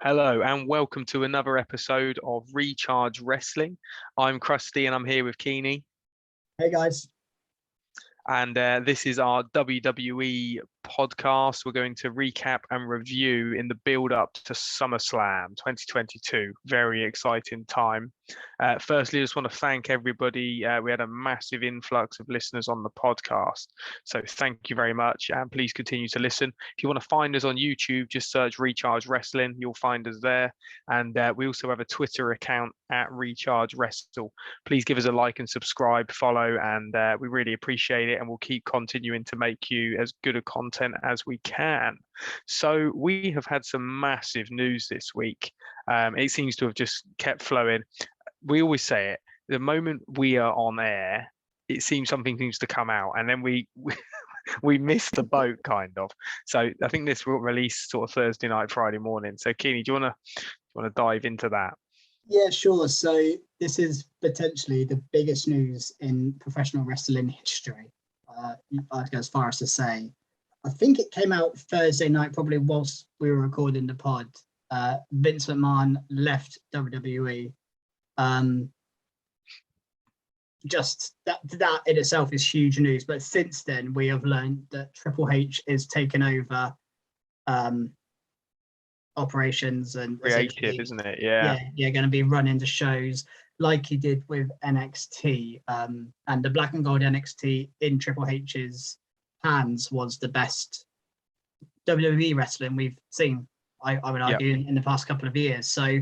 Hello and welcome to another episode of Recharge Wrestling. I'm Krusty and I'm here with Keeney. Hey guys. And this is our WWE podcast. We're going to recap and review in the build up to SummerSlam 2022. Very exciting time. Firstly, I just want to thank everybody. We had a massive influx of listeners on the podcast. So thank you very much. And please continue to listen. If you want to find us on YouTube, just search Recharge Wrestling. You'll find us there. And we also have a Twitter account at Recharge Wrestle. Please give us a like and subscribe, follow, and we really appreciate it. And we'll keep continuing to make you as good a content as we can. So we have had some massive news this week. It seems to have just kept flowing. We always say it, the moment we are on air, it seems something seems to come out, and then we miss the boat kind of. So I think this will release sort of Thursday night, Friday morning. So Keeney, do you want to dive into that? Yeah, sure. So this is potentially the biggest news in professional wrestling history. I'd go as far as to say, I think it came out Thursday night, probably whilst we were recording the pod. Vince McMahon left WWE. Just that in itself is huge news. But since then, we have learned that Triple H is taking over operations and creative, isn't it? Yeah, going to be running the shows like he did with NXT, and the black and gold NXT in Triple H's hands was the best WWE wrestling we've seen. I would argue in the past couple of years. So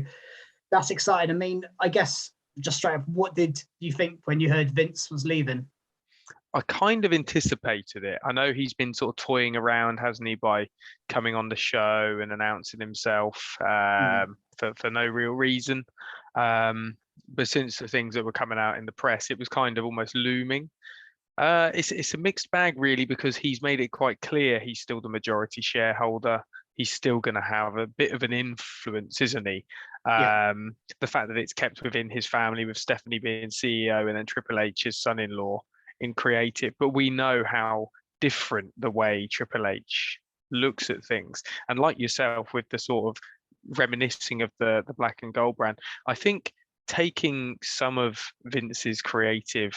that's exciting. I mean, I guess just straight up, what did you think when you heard Vince was leaving? I kind of anticipated it. I know he's been sort of toying around, hasn't he, by coming on the show and announcing himself for no real reason. But since the things that were coming out in the press, it was kind of almost looming. It's a mixed bag, really, because he's made it quite clear he's still the majority shareholder. He's still going to have a bit of an influence, isn't he? The fact that it's kept within his family, with Stephanie being CEO and then Triple H's son-in-law in creative, but we know how different the way Triple H looks at things. And like yourself, with the sort of reminiscing of the black and gold brand, I think taking some of Vince's creative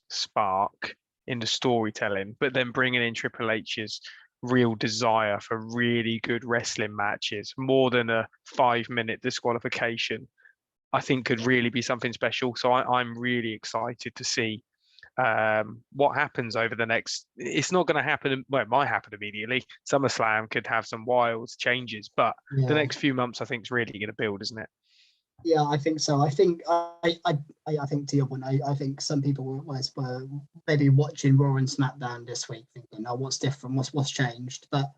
spark into storytelling, but then bringing in Triple H's real desire for really good wrestling matches, more than a 5-minute disqualification, I think could really be something special. So I'm really excited to see what happens over the next. It's not going to happen. Well, it might happen immediately. SummerSlam could have some wild changes, but the next few months, I think, is really going to build, isn't it? Yeah, I think so. I think I think to your point, I think some people were maybe watching Raw and SmackDown this week, thinking, "Oh, what's different? What's changed?" But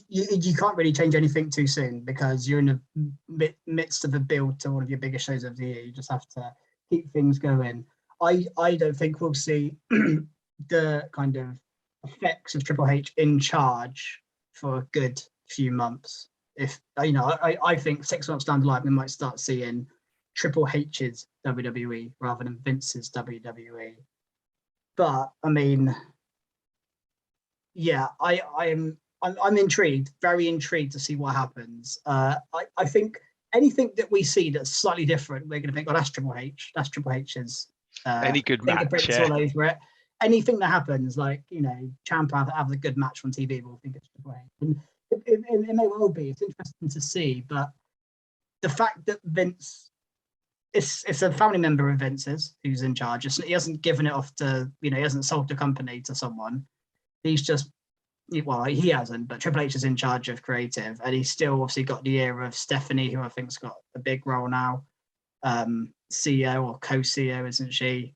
you can't really change anything too soon, because you're in the midst of a build to one of your biggest shows of the year. You just have to keep things going. I don't think we'll see the kind of effects of Triple H in charge for a good few months. If I think 6 months down the line, we might start seeing Triple H's WWE rather than Vince's WWE. But I mean, yeah, I'm intrigued, very intrigued to see what happens. I think anything that we see that's slightly different, we're going to think, oh, that's Triple H. That's Triple H's. Any good match, all over it. Anything that happens, like Ciampa have a good match on TV, we'll think it's Triple H. And it may well be. It's interesting to see, but the fact that Vince, it's a family member of Vince's who's in charge. He hasn't given it off to, he hasn't sold the company to someone. He's just, well, he hasn't, but Triple H is in charge of creative, and he's still obviously got the ear of Stephanie, who I think's got a big role now. CEO or co-CEO, isn't she?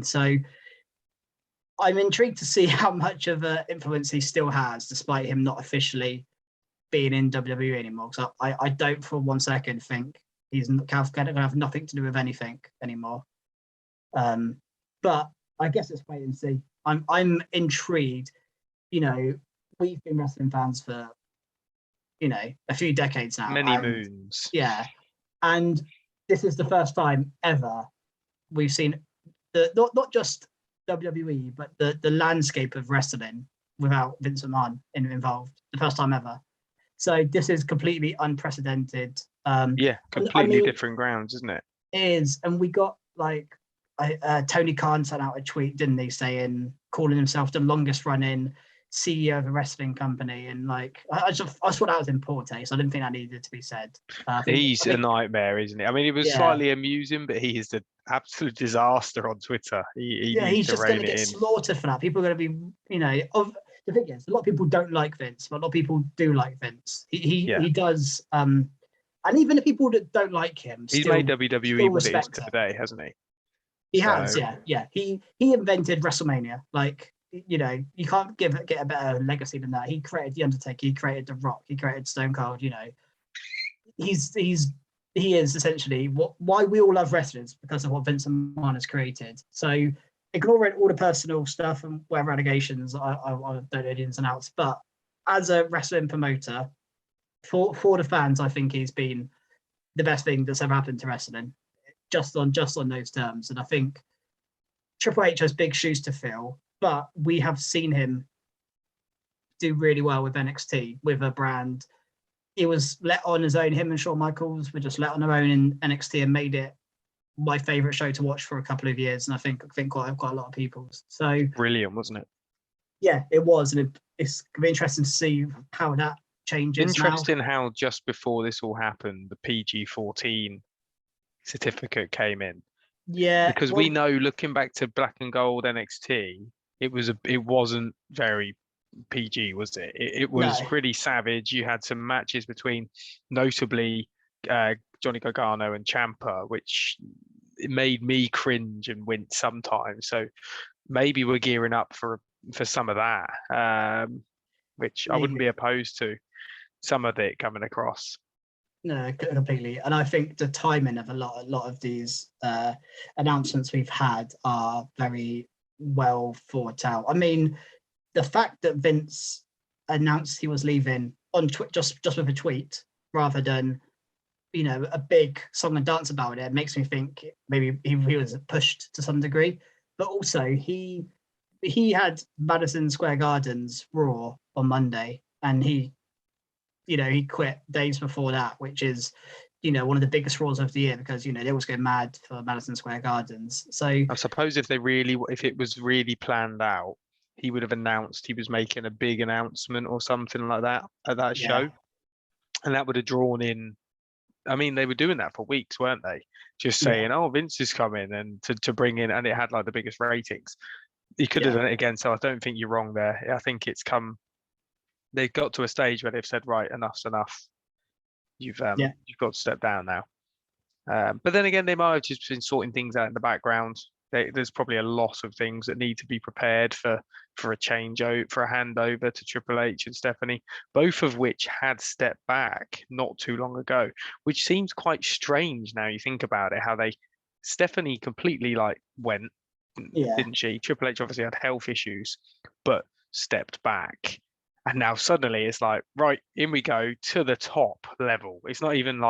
So I'm intrigued to see how much of an influence he still has, despite him not officially being in WWE anymore. So I don't for 1 second think he's going to have nothing to do with anything anymore. But I guess let's wait and see. I'm intrigued. We've been wrestling fans for a few decades now. Many moons. Yeah, and this is the first time ever we've seen not just WWE, but the landscape of wrestling without Vince McMahon involved. The first time ever. So this is completely unprecedented. Completely different grounds, isn't it? And we got like Tony Khan sent out a tweet, didn't he, saying, calling himself the longest running CEO of a wrestling company, and like I thought that was in poor taste. I didn't think that needed to be said. He's a nightmare, isn't he? I mean, it was slightly amusing, but he is the absolute disaster on Twitter. He's just going to get slaughtered for that. People are going to be, the thing is, a lot of people don't like Vince, but a lot of people do like Vince. He does, and even the people that don't like him, he's made WWE what it is today, hasn't he? He has, yeah. He invented WrestleMania. Like, you can't get a better legacy than that. He created The Undertaker. He created The Rock. He created Stone Cold. He is essentially why we all love wrestlers, because of what Vince McMahon has created. So ignoring all the personal stuff and whatever allegations, I don't know the ins and outs. But as a wrestling promoter, for the fans, I think he's been the best thing that's ever happened to wrestling, just on those terms. And I think Triple H has big shoes to fill, but we have seen him do really well with NXT, with a brand. He was let on his own. Him and Shawn Michaels were just let on their own in NXT and made it my favorite show to watch for a couple of years. And I think quite a lot of people's. So brilliant, wasn't it? Yeah, it was, and it's gonna be interesting to see how that changes. Interesting how just before this all happened, the PG-14 certificate came in. Yeah, because we know, looking back to Black and Gold NXT, it wasn't very PG, was it? It was pretty savage. You had some matches between, notably, Johnny Gargano and Ciampa, which it made me cringe and wince sometimes. So maybe we're gearing up for some of that, which I wouldn't be opposed to. Some of it coming across. No, completely. And I think the timing of a lot of these announcements we've had are very well thought out. I mean, the fact that Vince announced he was leaving on just with a tweet rather than, a big song and dance about it, makes me think maybe he was pushed to some degree. But also he had Madison Square Garden's Raw on Monday, and he quit days before that, which is, one of the biggest Raws of the year, because, they always go mad for Madison Square Gardens. So I suppose if it was really planned out, he would have announced he was making a big announcement or something like that at that show. And that would have drawn in. I mean, they were doing that for weeks, weren't they? Just saying, oh, Vince is coming, and to bring in, and it had like the biggest ratings. He could have done it again. So I don't think you're wrong there. I think they've got to a stage where they've said, right, enough's enough. You've got to step down now. But then again, they might have just been sorting things out in the background. There's probably a lot of things that need to be prepared for a changeover, for a handover to Triple H and Stephanie, both of which had stepped back not too long ago, which seems quite strange now you think about it, how Stephanie completely went, didn't she? Triple H obviously had health issues, but stepped back. And now suddenly it's like, right, in we go to the top level. It's not even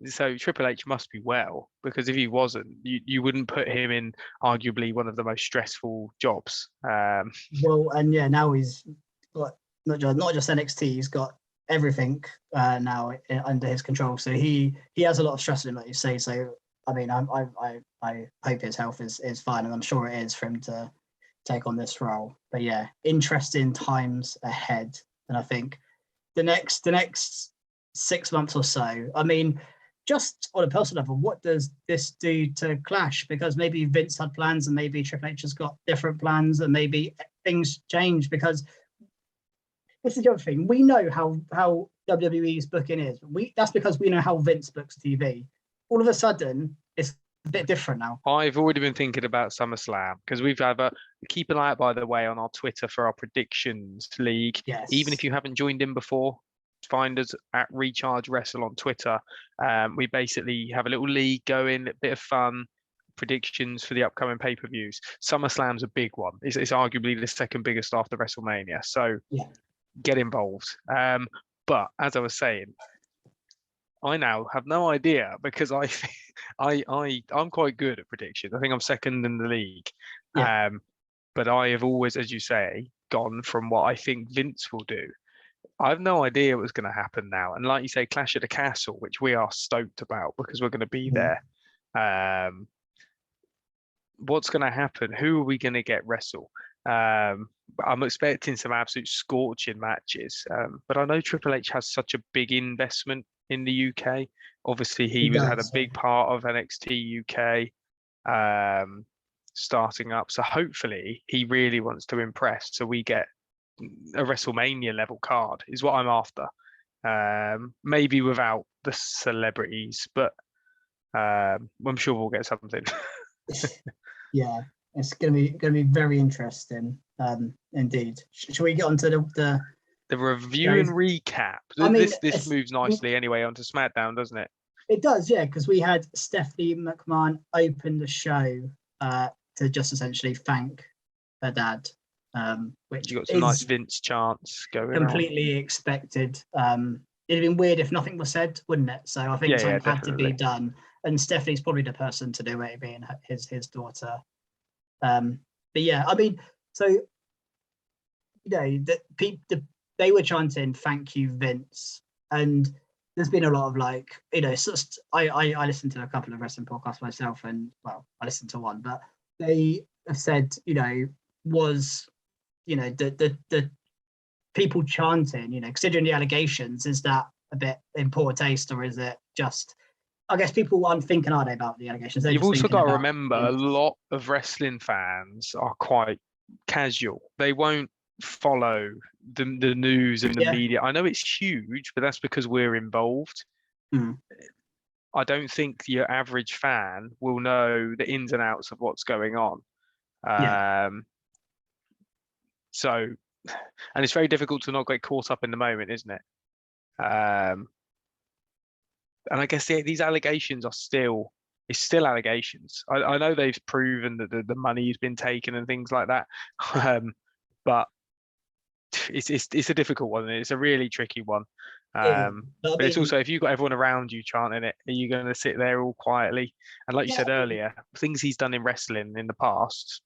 so Triple H must be well, because if he wasn't, you wouldn't put him in arguably one of the most stressful jobs. Now he's got not just NXT, he's got everything now under his control. So he has a lot of stress in him, like you say. So I mean, I hope his health is fine, and I'm sure it is for him to take on this role. But yeah, interesting times ahead. And I think the next 6 months or so, I mean, just on a personal level, what does this do to Clash? Because maybe Vince had plans, and maybe Triple H has got different plans, and maybe things change. Because this is the other thing, we know how WWE's booking is. That's because we know how Vince books TV. All of a sudden, it's a bit different now. I've already been thinking about SummerSlam, because we've had keep an eye out, by the way, on our Twitter for our predictions league. Yes. Even if you haven't joined in before, find us at Recharge Wrestle on Twitter. We basically have a little league going, a bit of fun, predictions for the upcoming pay-per-views. SummerSlam's a big one. It's arguably the second biggest after WrestleMania. So get involved. But as I was saying, I now have no idea, because I'm quite good at predictions. I think I'm second in the league. But I have always, as you say, gone from what I think Vince will do. I have no idea what's going to happen now. And like you say, Clash at the Castle, which we are stoked about because we're going to be there. What's going to happen? Who are we going to get wrestle? I'm expecting some absolute scorching matches. But I know Triple H has such a big investment in the UK. Obviously, he had a big part of NXT UK starting up. So hopefully he really wants to impress. So we get a WrestleMania level card is what I'm after. Maybe without the celebrities, but I'm sure we'll get something. Yeah, it's gonna be very interesting. Indeed. Shall we get on to the review and recap? This moves nicely anyway onto SmackDown, doesn't it? It does, yeah, because we had Stephanie McMahon open the show to just essentially thank her dad. Which you got some nice Vince chants going completely expected. It'd have been weird if nothing was said, wouldn't it? So I think something had to be done, and Stephanie's probably the person to do it, being his daughter. But yeah, I mean, so you know, they were chanting "Thank you, Vince," and there's been a lot of I listened to a couple of wrestling podcasts myself, and well, I listened to one, but they have said, was the people chanting, considering the allegations, is that a bit in poor taste, or is it just, I guess people aren't thinking, are they, about the allegations? You've also got to remember a lot of wrestling fans are quite casual. They won't follow the news and the media. I know it's huge, but that's because we're involved. I don't think your average fan will know the ins and outs of what's going on. So, and it's very difficult to not get caught up in the moment, isn't it? And I guess these allegations are still allegations. I know they've proven that the money's been taken and things like that, but it's a difficult one. It's a really tricky one. But it's also, if you've got everyone around you chanting it, are you going to sit there all quietly? And like you said earlier, things he's done in wrestling in the past,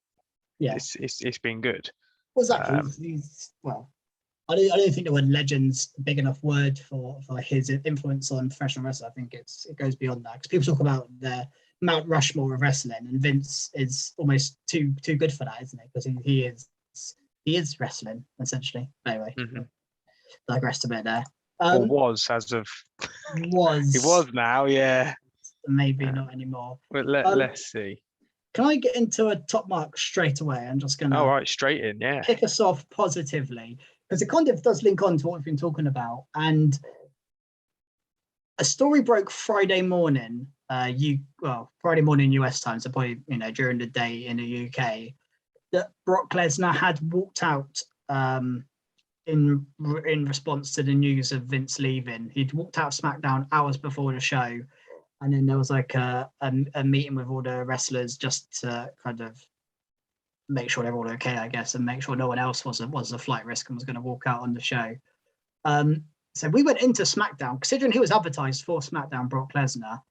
it's been good. Well, exactly. I don't think the word "legend's" a big enough word for his influence on professional wrestling. I think it goes beyond that, because people talk about the Mount Rushmore of wrestling, and Vince is almost too good for that, isn't it? Because he is wrestling essentially. Anyway, digressed a bit there. Or was as of was he was now, maybe not anymore. But let's see. Can I get into a top mark straight away? I'm just going to straight in, kick us off positively, because it kind of does link on to what we've been talking about. And a story broke Friday morning, Friday morning US time, so probably during the day in the UK, that Brock Lesnar had walked out in response to the news of Vince leaving. He'd walked out of SmackDown hours before the show. And then there was like a meeting with all the wrestlers just to kind of make sure they're all okay, I guess, and make sure no one else was a flight risk and was going to walk out on the show. So we went into SmackDown, considering he was advertised for SmackDown, Brock Lesnar,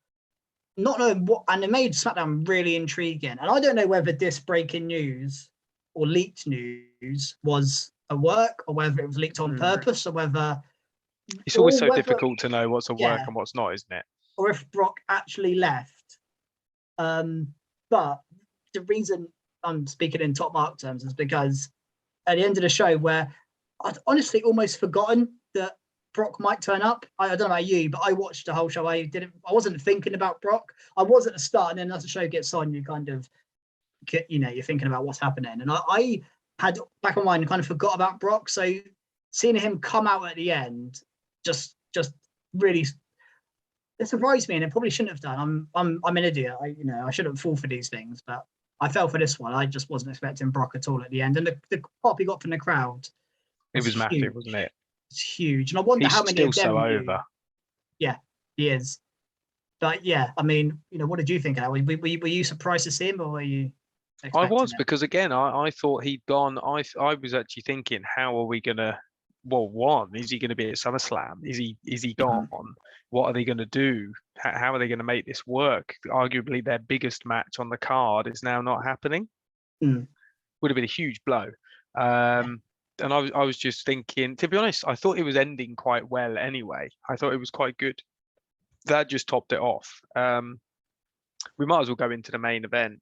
not knowing what, and it made SmackDown really intriguing. And I don't know whether this breaking news or leaked news was a work, or whether it was leaked on purpose, or whether it's always so difficult to know what's a work and what's not, isn't it? Or if Brock actually left. But the reason I'm speaking in top mark terms is because at the end of the show, where I'd honestly almost forgotten that Brock might turn up. I don't know about you, but I watched the whole show. I wasn't thinking about Brock. I was at the start, and then as the show gets on, you kind of, you're thinking about what's happening. And I had back on mind kind of forgot about Brock. So seeing him come out at the end just really, it surprised me, and it probably shouldn't have done. I'm an idiot. I shouldn't fall for these things, but I fell for this one. I just wasn't expecting Brock at all at the end, and the pop he got from the crowd. It was massive, wasn't it? It's huge, and I wonder how many of them. Still so over. Yeah, he is. But yeah, I mean, what did you think of that? Were you surprised to see him, or were you? I was, because again, I thought he'd gone. I was actually thinking, how are we gonna? Well, one, is he going to be at SummerSlam? Is he gone? What are they going to do? How are they going to make this work? Arguably, their biggest match on the card is now not happening. Would have been a huge blow. And I was just thinking, to be honest, I thought it was ending quite well anyway. I thought it was quite good. That just topped it off. We might as well go into the main event.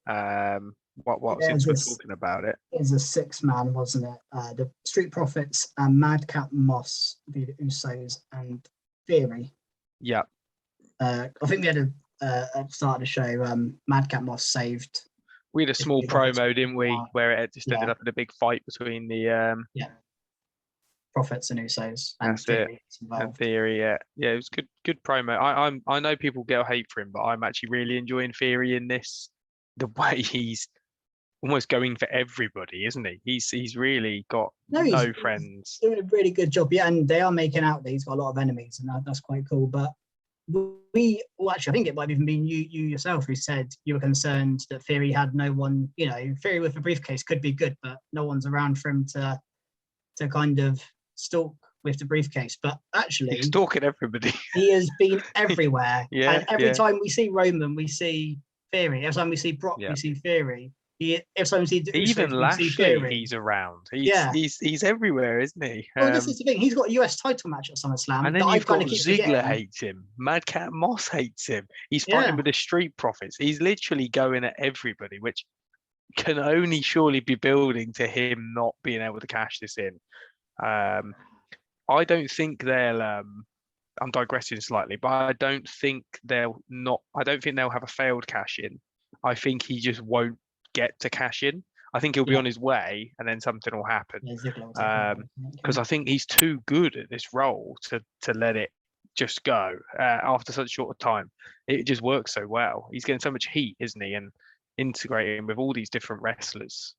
Since we're talking about it. It was a 6-man, wasn't it? The Street Profits and Madcap Moss, the Usos, and Theory. Yeah. I think we had at the start of the show, Madcap Moss saved. We had a small promo, didn't we, where it just ended up in a big fight between the Profits and Usos. And that's Theory it. And Theory, yeah, it was good promo. I know people get hate for him, but I'm actually really enjoying Theory in this. The way he's almost going for everybody, isn't he? He's really got no friends. He's doing a really good job, yeah, and they are making out that he's got a lot of enemies, and that's quite cool. But actually, I think it might have even been you yourself who said you were concerned that Theory had no one. Theory with a briefcase could be good, but no one's around for him to kind of stalk with the briefcase. But actually, he's stalking everybody. He has been everywhere. Yeah, and every time we see Roman, we see Theory. Every time we see Brock, we see Theory. Every time we see even Lashley, he's around. He's everywhere, isn't he? Well, this is the thing. He's got a US title match at SummerSlam. And then you've got Ziggler hates him. Madcap Moss hates him. He's fighting with the Street Profits. He's literally going at everybody, which can only surely be building to him not being able to cash this in. I don't think they'll. I'm digressing slightly, but I don't think they'll have a failed cash in. I think he just won't get to cash in. I think he'll be on his way, and then something will happen. Because I think he's too good at this role to let it just go after such a short time. It just works so well. He's getting so much heat, isn't he? And integrating with all these different wrestlers.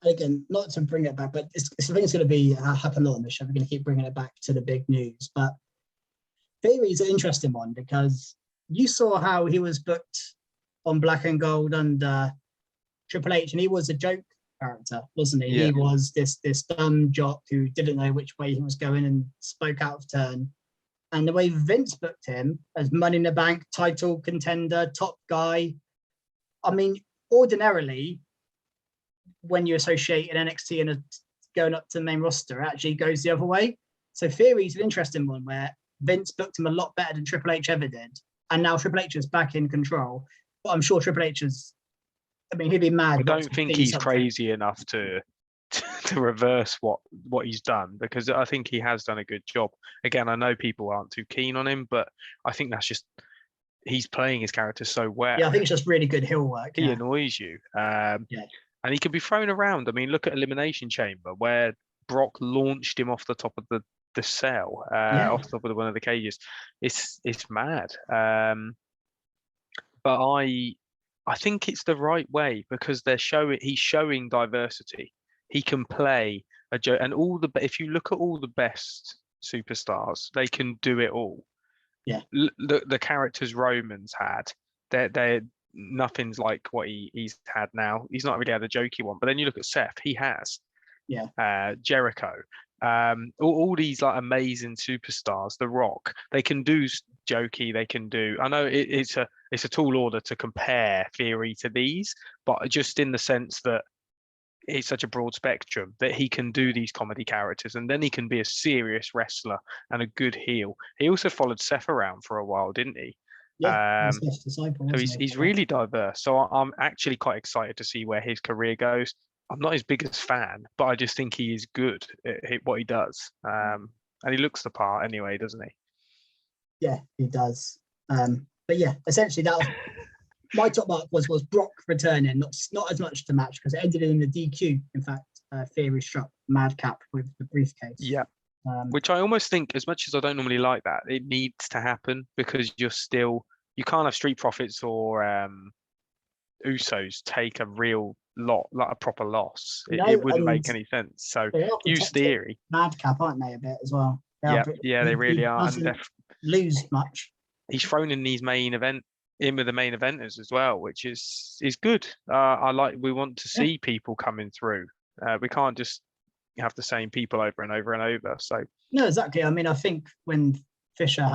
Again, not to bring it back, but I think it's going to be happen a lot on the show. We're going to keep bringing it back to the big news. But Theory is an interesting one because you saw how he was booked on Black and Gold under Triple H, and he was a joke character, wasn't he? Yeah. He was this dumb jock who didn't know which way he was going and spoke out of turn. And the way Vince booked him as Money in the Bank, title contender, top guy. I mean, ordinarily, when you associate an NXT and going up to the main roster, it actually goes the other way. So Theory's an interesting one where Vince booked him a lot better than Triple H ever did. And now Triple H is back in control. But I'm sure Triple H is, he'd be mad. I don't think he's crazy enough to reverse what he's done, because I think he has done a good job. Again, I know people aren't too keen on him, but I think that's just, he's playing his character so well. Yeah, I think it's just really good heel work. He annoys you. And he can be thrown around. I mean, look at Elimination Chamber, where Brock launched him off the top of the cell, off the top of one of the cages. It's mad. But I think it's the right way, because he's showing diversity. He can play a joke, and if you look at all the best superstars, they can do it all. Yeah. The characters Roman's had, they're nothing's like what he's had now. He's not really had a jokey one, but then you look at Seth, he has. Jericho, all these like amazing superstars. The Rock, they can do jokey. They can do. I know it's a tall order to compare Theory to these, but just in the sense that it's such a broad spectrum that he can do these comedy characters, and then he can be a serious wrestler and a good heel. He also followed Seth around for a while, didn't he? Yeah, so he's really diverse. So I'm actually quite excited to see where his career goes. I'm not his biggest fan, but I just think he is good at what he does. And he looks the part anyway, doesn't he? Yeah, he does. But yeah, essentially that was my top mark was Brock returning, not as much the match, because it ended in the DQ. In fact, Theory struck Madcap with the briefcase. Yeah. Which I almost think, as much as I don't normally like that, it needs to happen, because you can't have Street Profits or Usos take a real lot, like a proper loss. It wouldn't make any sense. So use Theory. Madcap, aren't they, a bit as well? They really are. And lose much. He's thrown in these with the main eventers as well, which is good. We want to see people coming through. We can't just have the same people over and over and over. So no, exactly. I mean, I think when Fisher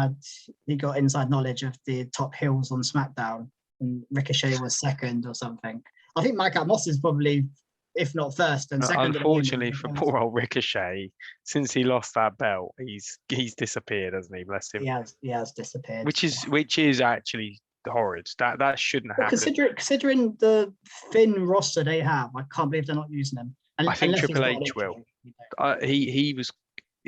he got inside knowledge of the top heels on SmackDown, and Ricochet was second or something. I think Madcap Moss is probably if not first and second. Unfortunately for poor old Ricochet, since he lost that belt, he's disappeared, hasn't he? Bless him. He has disappeared. Which is actually horrid. That shouldn't happen. Considering the thin roster they have, I can't believe they're not using him. I think Triple H will. He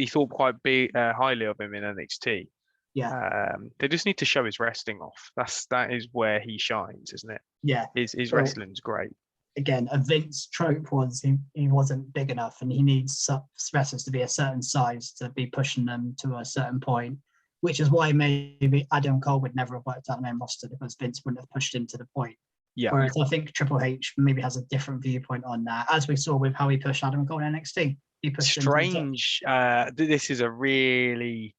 thought quite highly of him in NXT. Yeah. They just need to show his wrestling off. That is where he shines, isn't it? Yeah. His wrestling's great. Again, a Vince trope was he wasn't big enough, and he needs wrestlers to be a certain size to be pushing them to a certain point, which is why maybe Adam Cole would never have worked out the main roster, because Vince wouldn't have pushed him to the point. Yeah. Whereas I think Triple H maybe has a different viewpoint on that, as we saw with how he pushed Adam Cole in NXT. He pushed Strange. This is a really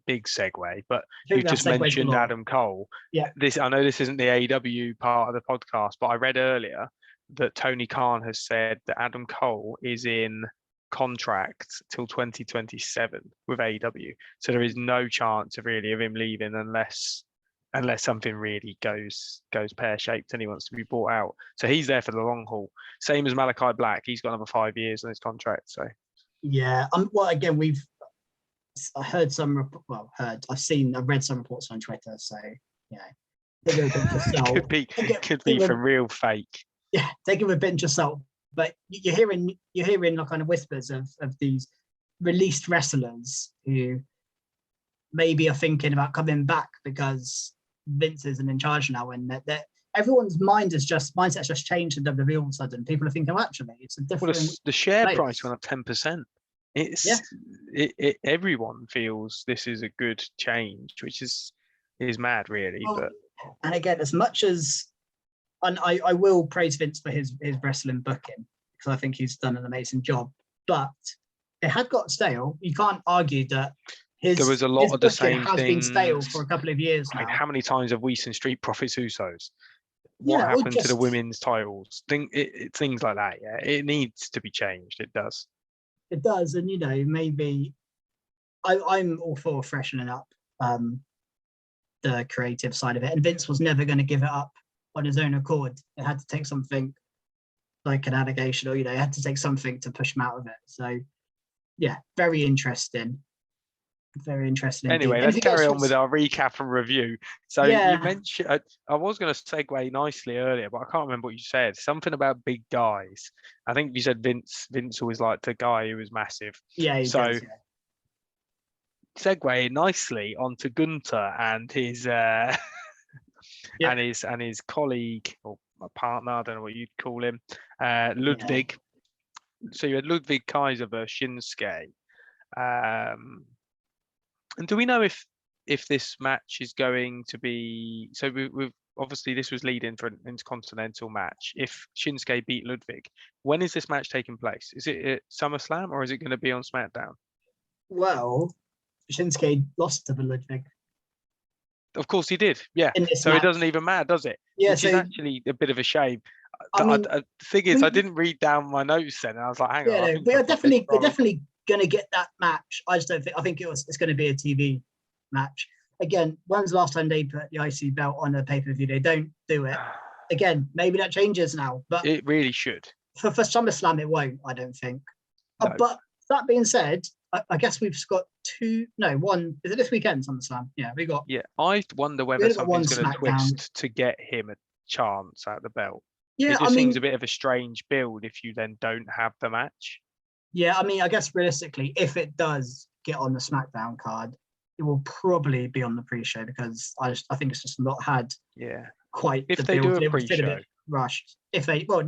big segue, but you just mentioned Adam Cole. Yeah. I know this isn't the AEW part of the podcast, but I read earlier that Tony Khan has said that Adam Cole is in contract till 2027 with AEW. So there is no chance of him leaving unless something really goes pear-shaped and he wants to be bought out. So he's there for the long haul. Same as Malachi Black. He's got another 5 years on his contract. So yeah. Well, again, I've read some reports on Twitter. So take it with a pinch of salt. could be for real fake. Yeah, take it with a pinch of salt. But you're hearing like kind of whispers of these released wrestlers who maybe are thinking about coming back because Vince isn't in charge now, and that everyone's mindset's just changed in WWE all of a sudden. People are thinking, actually, it's a different. Well, the share price went up 10%. Everyone feels this is a good change, which is mad, really. But and again, as much as, and I will praise Vince for his wrestling booking, because I think he's done an amazing job. But it had got stale. You can't argue that. There was a lot of the same has things. Been stale for a couple of years now. I mean, how many times have we seen Street Profits Usos? What happened to the women's titles? Things like that. Yeah, it needs to be changed. It does. It does, and maybe I'm all for freshening up the creative side of it. And Vince was never going to give it up on his own accord. It had to take something like an allegation, or it had to take something to push him out of it. So, yeah, very interesting. Very interesting. Anyway, let's carry on with our recap and review. So you mentioned, I was going to segue nicely earlier, but I can't remember what you said. Something about big guys. I think you said Vince always liked a guy who was massive. Yeah. Segue nicely onto Gunther and his and his colleague or partner, I don't know what you'd call him, Ludwig. Yeah. So you had Ludwig Kaiser versus Shinsuke. And do we know if this match is going to be? So we've obviously this was leading for an intercontinental match. If Shinsuke beat Ludwig, when is this match taking place? Is it at SummerSlam or is it going to be on SmackDown? Well, Shinsuke lost to the Ludwig. Of course he did. Yeah. So match. It doesn't even matter, does it? Yeah. Which is actually a bit of a shame. The thing is, I didn't read down my notes then, and I was like, hang on. We're definitely going to get that match. I just don't think. I think it's going to be a TV match. Again, when's the last time they put the IC belt on a pay-per-view? They don't do it. Again, maybe that changes now, but it really should. For SummerSlam, it won't. I don't think. No. But that being said, I guess we've got one. Is it this weekend, SummerSlam? Yeah, we got. Yeah, I wonder whether something's going to twist to get him a chance at the belt. Yeah, it just seems a bit of a strange build if you then don't have the match. Yeah, I mean, I guess realistically, if it does get on the SmackDown card, it will probably be on the pre-show, because I think it's just not had quite if the they build. Do a pre-show, a bit rushed. If they'll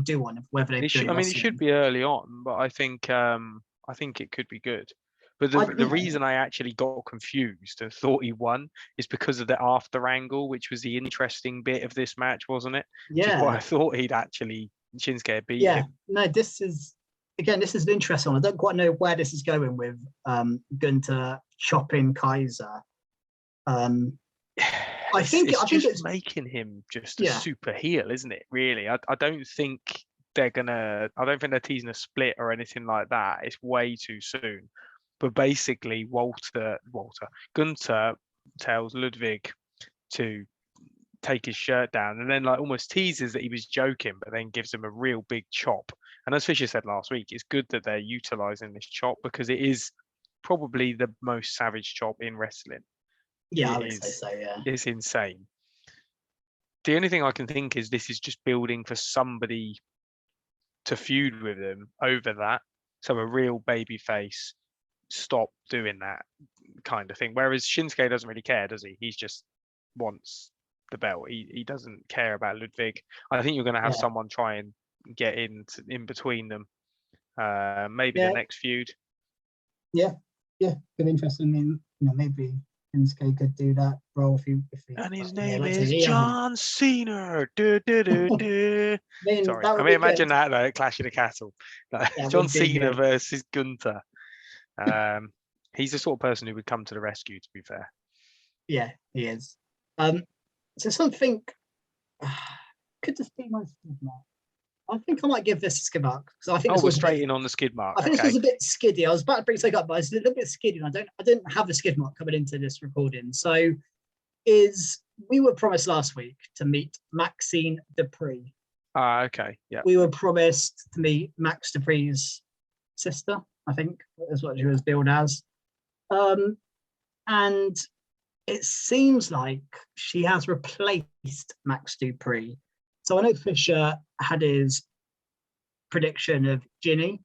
do one. Whether they should, it should be early on, but I think it could be good. But the reason I actually got confused and thought he won is because of the after angle, which was the interesting bit of this match, wasn't it? Yeah. Which is why I thought he'd actually Shinsuke beat him. No, this is an interesting one. I don't quite know where this is going with Gunther chopping Kaiser. I think it's making him just a super heel, isn't it? Really, I don't think they're teasing a split or anything like that. It's way too soon. But basically, Gunther tells Ludwig to take his shirt down, and then like almost teases that he was joking, but then gives him a real big chop. And as Fisher said last week, it's good that they're utilizing this chop because it is probably the most savage chop in wrestling. Yeah, I would say so, yeah. It's insane. The only thing I can think is this is just building for somebody to feud with them over that. So a real baby face, stop doing that kind of thing. Whereas Shinsuke doesn't really care, does he? He just wants the belt. He doesn't care about Ludwig. I think you're going to have someone try and get in between them. Maybe the next feud. Yeah, could be interesting. I mean, maybe Shinsuke could do that role if he and his name is John Cena. Sorry, imagine that though, Clash of the Castle. John Cena versus Gunther. He's the sort of person who would come to the rescue, to be fair. Yeah, he is. So something could this be my skid mark? I think I might give this a skid mark because I think we're straight in on the skid mark. I think this was a bit skiddy. I was about to bring something up, but it's a little bit skiddy. And I didn't have a skid mark coming into this recording. So we were promised last week to meet Maxine Dupree. Okay, yeah. We were promised to meet Max Dupree's sister, I think, is what she was billed as. And it seems like she has replaced Max Dupree. So I know Fisher had his prediction of Ginny.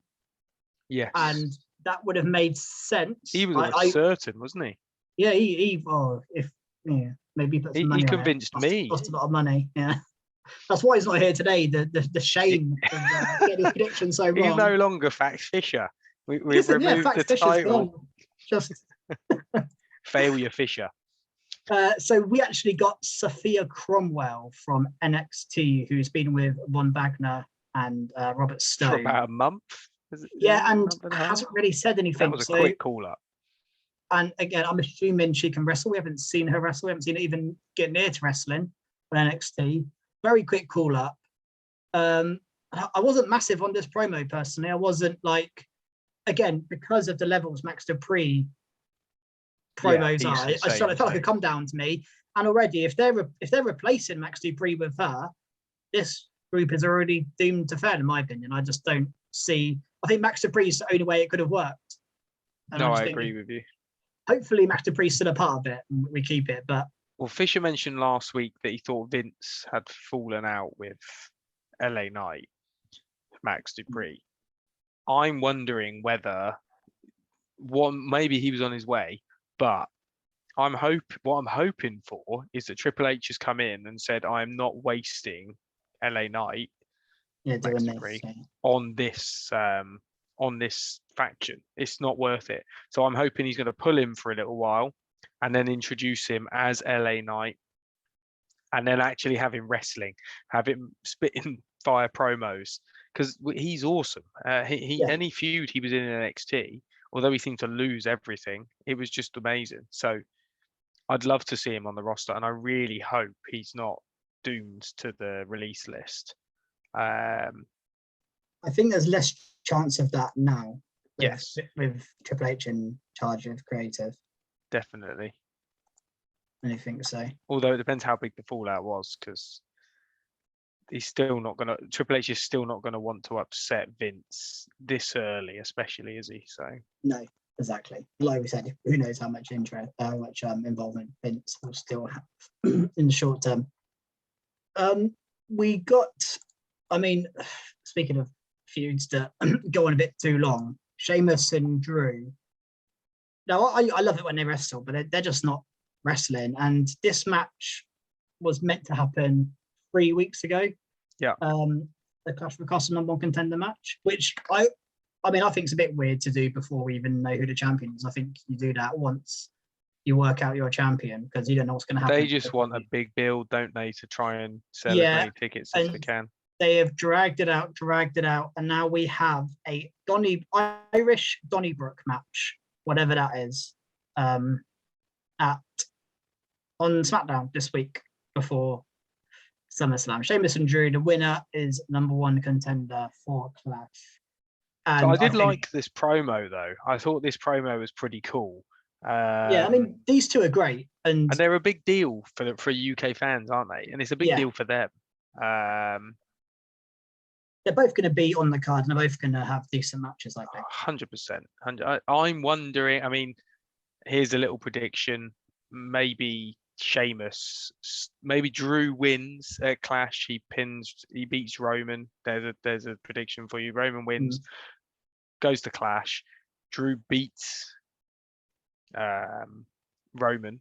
Yes. And that would have made sense. He was certain, wasn't he? Yeah, maybe put some money he convinced on it. me. Cost a lot of money, yeah. That's why he's not here today, the shame of getting his prediction so wrong. He's no longer Fax Fisher. We've removed the title. Just Failure Fisher. So we actually got Sophia Cromwell from NXT, who's been with Von Wagner and Robert Stone. For about a month? And hasn't really said anything. That was a quick call-up. And again, I'm assuming she can wrestle. We haven't seen her wrestle. We haven't seen her even get near to wrestling on NXT. Very quick call-up. I wasn't massive on this promo, personally. I wasn't again, because of the levels Max Dupree promos are, I felt like it come down to me. And already, if they're replacing Max Dupree with her, this group is already doomed to fail, in my opinion. I just don't see. I think Max Dupree is the only way it could have worked. And I agree with you. Hopefully, Max Dupree's still a part of it, and we keep it. But Fisher mentioned last week that he thought Vince had fallen out with LA Knight, Max Dupree. I'm wondering whether maybe he was on his way. But what I'm hoping for is that Triple H has come in and said, "I'm not wasting LA Knight on this faction. It's not worth it." So I'm hoping he's going to pull him for a little while, and then introduce him as LA Knight, and then actually have him wrestling, have him spitting fire promos because he's awesome. Any feud he was in NXT. Although he seemed to lose everything, it was just amazing. So I'd love to see him on the roster, and I really hope he's not doomed to the release list. I think there's less chance of that now. Yes. With Triple H in charge of creative. Definitely. I think so. Although it depends how big the fallout was, because Triple H is still not gonna want to upset Vince this early, especially, is he? So no, exactly. Like we said, who knows how much involvement Vince will still have in the short term. We got, speaking of feuds that go on a bit too long, Sheamus and Drew. Now I love it when they wrestle, but they're just not wrestling. And this match was meant to happen 3 weeks ago. Yeah. The Clash of the Castle number 1 contender match, which I think it's a bit weird to do before we even know who the champion is. I think you do that once you work out your champion because you don't know what's going to happen. They just want a big build, don't they, to try and sell as many tickets as they can. They have dragged it out, and now we have a Irish Donnybrook match, whatever that is, on SmackDown this week before SummerSlam. Sheamus and Drew, the winner is number 1 contender for Clash. And I did like this promo though. I thought this promo was pretty cool. Yeah, I mean, these two are great, and they're a big deal for UK fans, aren't they? And it's a big deal for them. They're both going to be on the card, and they're both going to have decent matches, I think. 100%. I'm wondering. I mean, here's a little prediction. Maybe Sheamus, maybe Drew wins at Clash. He beats Roman. There's a prediction for you. Roman wins, goes to Clash. Drew beats Roman,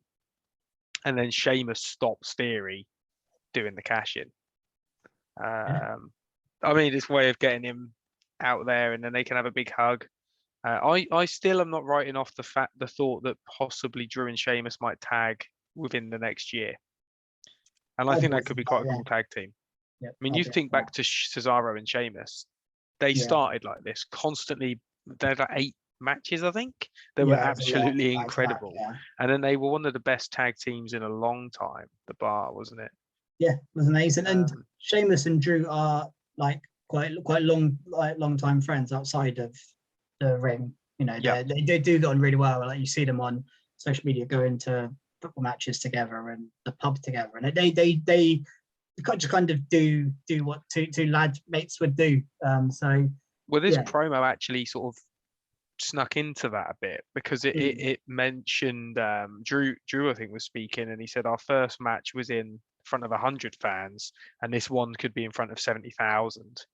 and then Sheamus stops Theory doing the cash in. I mean, it's a way of getting him out there, and then they can have a big hug. I still am not writing off the thought that possibly Drew and Sheamus might tag within the next year, and I think that could be quite a cool tag team. Yep, I mean, you think back to Cesaro and Sheamus, they started like this constantly. They had like 8 matches, I think. They were absolutely incredible, and then they were one of the best tag teams in a long time. The Bar, wasn't it? Yeah, it was amazing. And Sheamus and Drew are like quite long time friends outside of the ring. You know, they do get on really well. Like you see them on social media going to football matches together and the pub together, and they just kind of do what two lad mates would do. Well, this promo actually sort of snuck into that a bit, because it mentioned Drew I think was speaking, and he said our first match was in front of 100 fans, and this one could be in front of 70,000.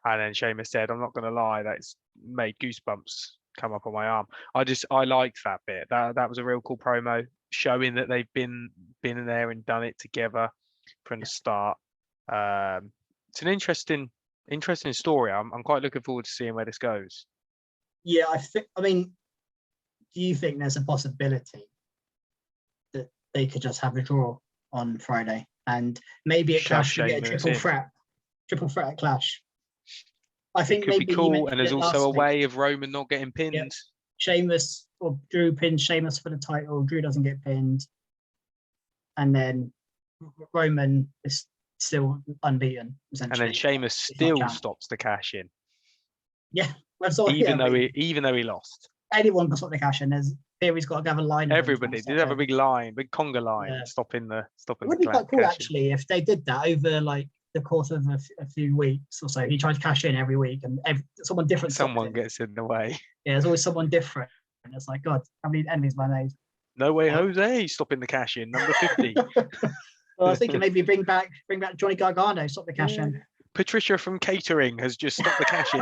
And then Sheamus said, I'm not going to lie, that's made goosebumps come up on my arm. I liked that bit. That was a real cool promo, showing that they've been in there and done it together from the start. It's an interesting story. I'm quite looking forward to seeing where this goes. Yeah, I mean, do you think there's a possibility that they could just have a draw on Friday, and maybe at Clash we get a triple threat at Clash? I think maybe be cool, and there's also a way of Roman not getting pinned. Yep. Sheamus or Drew pins Sheamus for the title. Drew doesn't get pinned, and then Roman is still unbeaten. Essentially, and then Sheamus still stops the cash in. Yeah, even though he lost. Anyone can stop the cash in. There's Theory's got to have a line. Everybody did have a big conga line, stopping the. It would be quite cool actually if they did that over like the course of a few weeks or so. He tried to cash in every week, and someone different. Someone gets in the way. Yeah, there's always someone different, and it's like, God, how many enemies have I made? No way, Jose stopping the cash in, number 50. Well, I was thinking maybe bring back Johnny Gargano, stop the cash in. Patricia from catering has just stopped the cash in.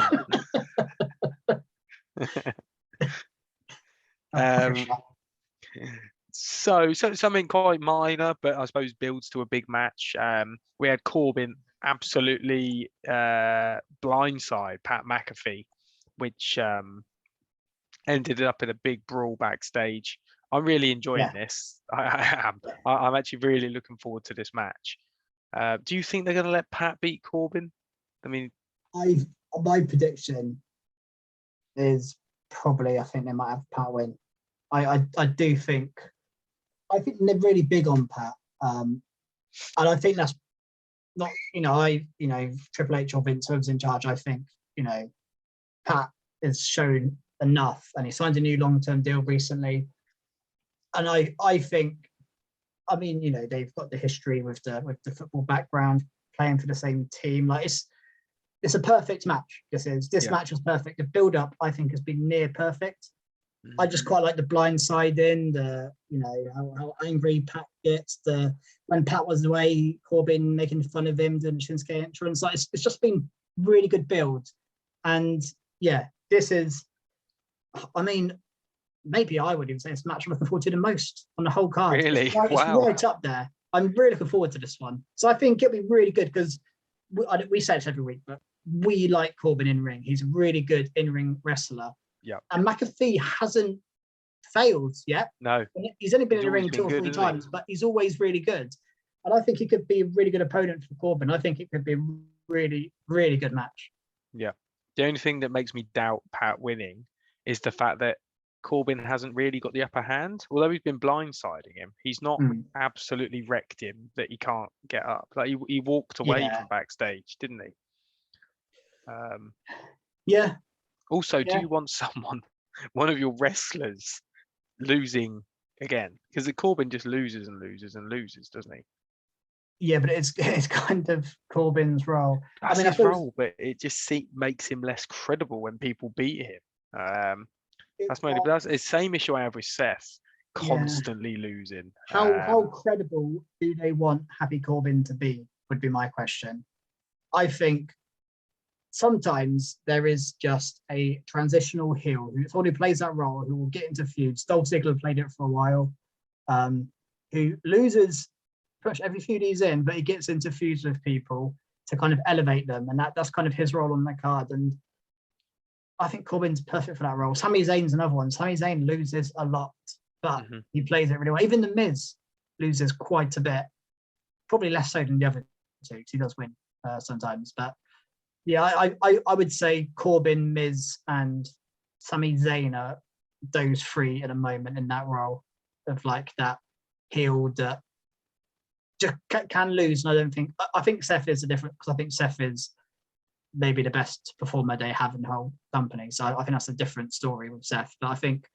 So something quite minor, but I suppose builds to a big match. We had Corbin absolutely blindside Pat McAfee, which ended up in a big brawl backstage. I'm really enjoying this. I am. I'm actually really looking forward to this match. Do you think they're going to let Pat beat Corbin? I mean, my prediction is probably I think they might have Pat win. I do think. I think they're really big on Pat, and I think that's not Triple H or Vince whoever's in charge. I think Pat has shown enough, and he signed a new long-term deal recently, and I think, I mean, they've got the history with the football background, playing for the same team. Like it's a perfect match. This match was perfect. The build-up I think has been near perfect. I just quite like the blindsiding, how angry Pat gets, when Pat was away, Corbin making fun of him, doing the Shinsuke entrance. Like it's just been really good build. And yeah, this is, I mean, maybe I would even say it's the match I'm looking forward to the most on the whole card. Really? It's right up there. I'm really looking forward to this one. So I think it'll be really good because we say this every week, but we like Corbin in ring. He's a really good in-ring wrestler. Yeah. And McAfee hasn't failed yet. No. He's only been in the ring 2 or 3 times, but he's always really good. And I think he could be a really good opponent for Corbin. I think it could be a really, really good match. Yeah. The only thing that makes me doubt Pat winning is the fact that Corbin hasn't really got the upper hand. Although he's been blindsiding him, he's not absolutely wrecked him that he can't get up. Like he walked away from backstage, didn't he? Yeah. Also, do you want one of your wrestlers losing again, because Corbin just loses and loses and loses, doesn't he? Yeah, but it's kind of Corbin's role. That's I his suppose role, but it just makes him less credible when people beat him. That's the same issue I have with Seth, constantly losing. How credible do they want Happy Corbin to be? Would be my question. I think sometimes there is just a transitional heel who plays that role, who will get into feuds. Dolph Ziggler played it for a while, who loses pretty much every feud he's in, but he gets into feuds with people to kind of elevate them, and that's kind of his role on the card. And I think Corbin's perfect for that role. Sami Zayn's another one. Sami Zayn loses a lot, but he plays it really well. Even The Miz loses quite a bit, probably less so than the other two, because he does win sometimes. But yeah, I would say Corbin, Miz, and Sami Zayn are those three at a moment in that role of like that heel that just can lose. And I think Seth is a different, because I think Seth is maybe the best performer they have in the whole company. So I think that's a different story with Seth. But I think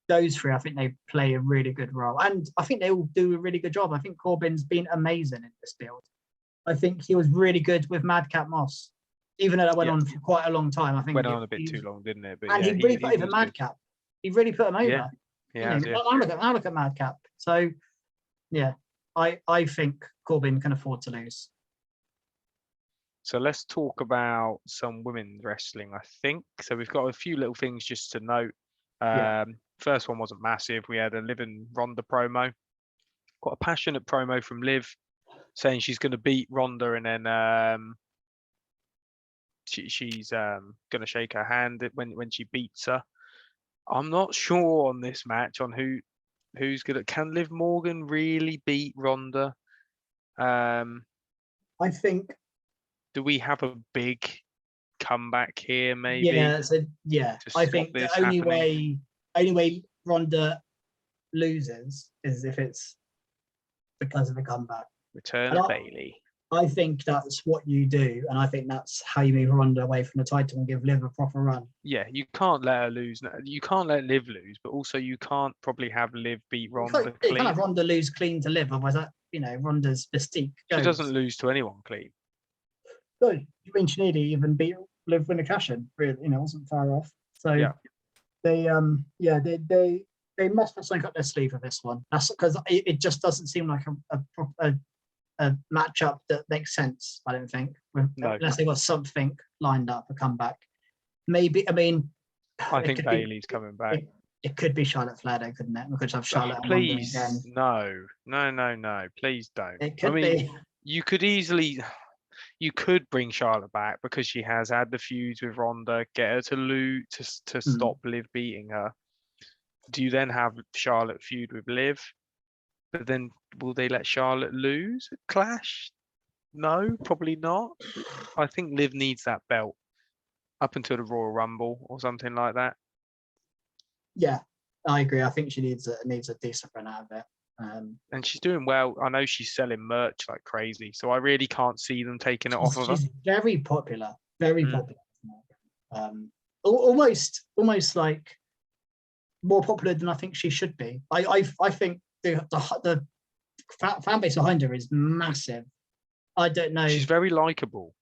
those three, I think they play a really good role. And I think they all do a really good job. I think Corbin's been amazing in this build. I think he was really good with Madcap Moss, even though that went on for quite a long time. I think went on a bit too long, didn't it? But and he really put over Madcap. He really put him over. Yeah. I look at Madcap. So yeah, I think Corbin can afford to lose. So let's talk about some women's wrestling, I think. So we've got a few little things just to note. First one wasn't massive. We had a Liv and Ronda promo. Got a passionate promo from Liv saying she's going to beat Ronda, and then she's going to shake her hand when she beats her. I'm not sure on this match on who's going to. Can Liv Morgan really beat Ronda? I think. Do we have a big comeback here? Maybe. Yeah. I think the only way Ronda loses is if it's because of a comeback. Return of Bailey. I think that's what you do, and I think that's how you move Ronda away from the title and give Liv a proper run. Yeah, you can't let her lose. You can't let Liv lose, but also you can't probably have Liv beat Ronda clean. You can't have Ronda lose clean to Liv, otherwise Ronda's mystique goes. She doesn't lose to anyone clean. No, Vince McMahon even beat Liv in a cash-in. Really, it wasn't far off. So they must have something up their sleeve for this one. That's because it just doesn't seem like a matchup that makes sense. I don't think, unless they got something lined up, a comeback. Maybe. I think Bailey's coming back. It could be Charlotte Flair, though, couldn't it? We could have Charlotte. Please, no. Please don't. It could be. You could bring Charlotte back because she has had the feuds with Ronda, get her to lose to stop Liv beating her. Do you then have Charlotte feud with Liv? But then will they let Charlotte lose at Clash? No, probably not. I think Liv needs that belt up until the Royal Rumble or something like that. Yeah, I agree. I think she needs a decent run out of it. And she's doing well. I know she's selling merch like crazy, so I really can't see them taking it off of her. She's very popular, very popular. Almost like more popular than I think she should be. I think the fan base behind her is massive. I don't know. She's very likable.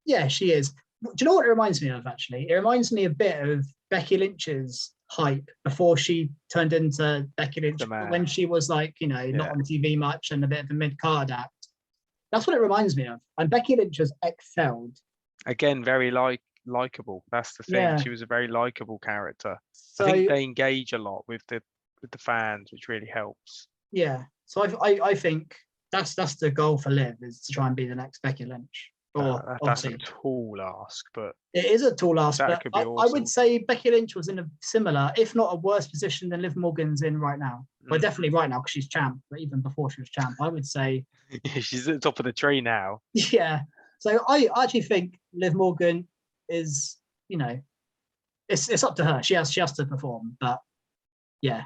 Yeah, she is. Do you know what it reminds me of, actually? It reminds me a bit of Becky Lynch's hype before she turned into Becky Lynch, when she was not on TV much and a bit of a mid-card act. That's what it reminds me of. And Becky Lynch has excelled. Again, very likable. That's the thing. Yeah. She was a very likable character. So, I think they engage a lot with the fans, which really helps. Yeah. So I think that's the goal for Liv, is to try and be the next Becky Lynch. That's a tall ask, but it is a tall ask. But awesome. I would say Becky Lynch was in a similar, if not a worse position than Liv Morgan's in right now. Well, definitely right now because she's champ. But even before she was champ, I would say she's at the top of the tree now. Yeah. So I actually think Liv Morgan is, it's up to her. She has to perform. But yeah,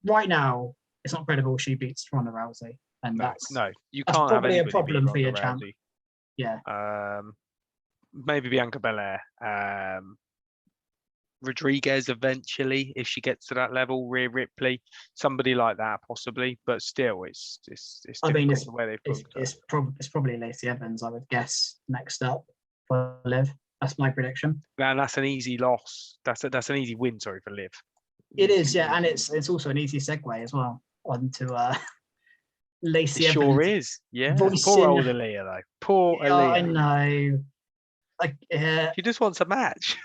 right now it's not credible she beats Ronda Rousey, and you can't have probably a problem for your champ. Rousey. Yeah. Maybe Bianca Belair. Rodriguez eventually, if she gets to that level, Rhea Ripley, somebody like that possibly, but still, it's I mean, difficult the way they've booked her. It's probably Lacey Evans, I would guess, next up for Liv. That's my prediction. And that's an easy loss. That's an easy win. Sorry for Liv. It is, yeah, and it's also an easy segue as well onto Lacey It Evans. sure is, yeah. Voicing, poor old Aaliyah though. Poor Aaliyah. I know. Like, she just wants a match.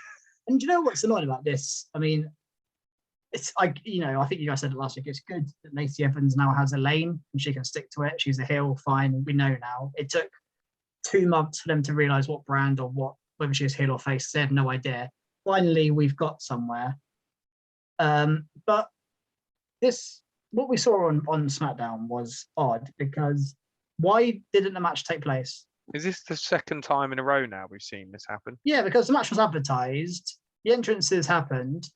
And do you know what's annoying about this? I mean, it's like, I think you guys said it last week. It's good that Lacey Evans now has a lane and she can stick to it. She's a heel, fine. We know now. It took 2 months for them to realize what brand or whether she was heel or face. They had no idea. Finally, we've got somewhere. But what we saw on SmackDown was odd, because why didn't the match take place? Is this the second time in a row now we've seen this happen? Yeah, because the match was advertised, the entrances happened.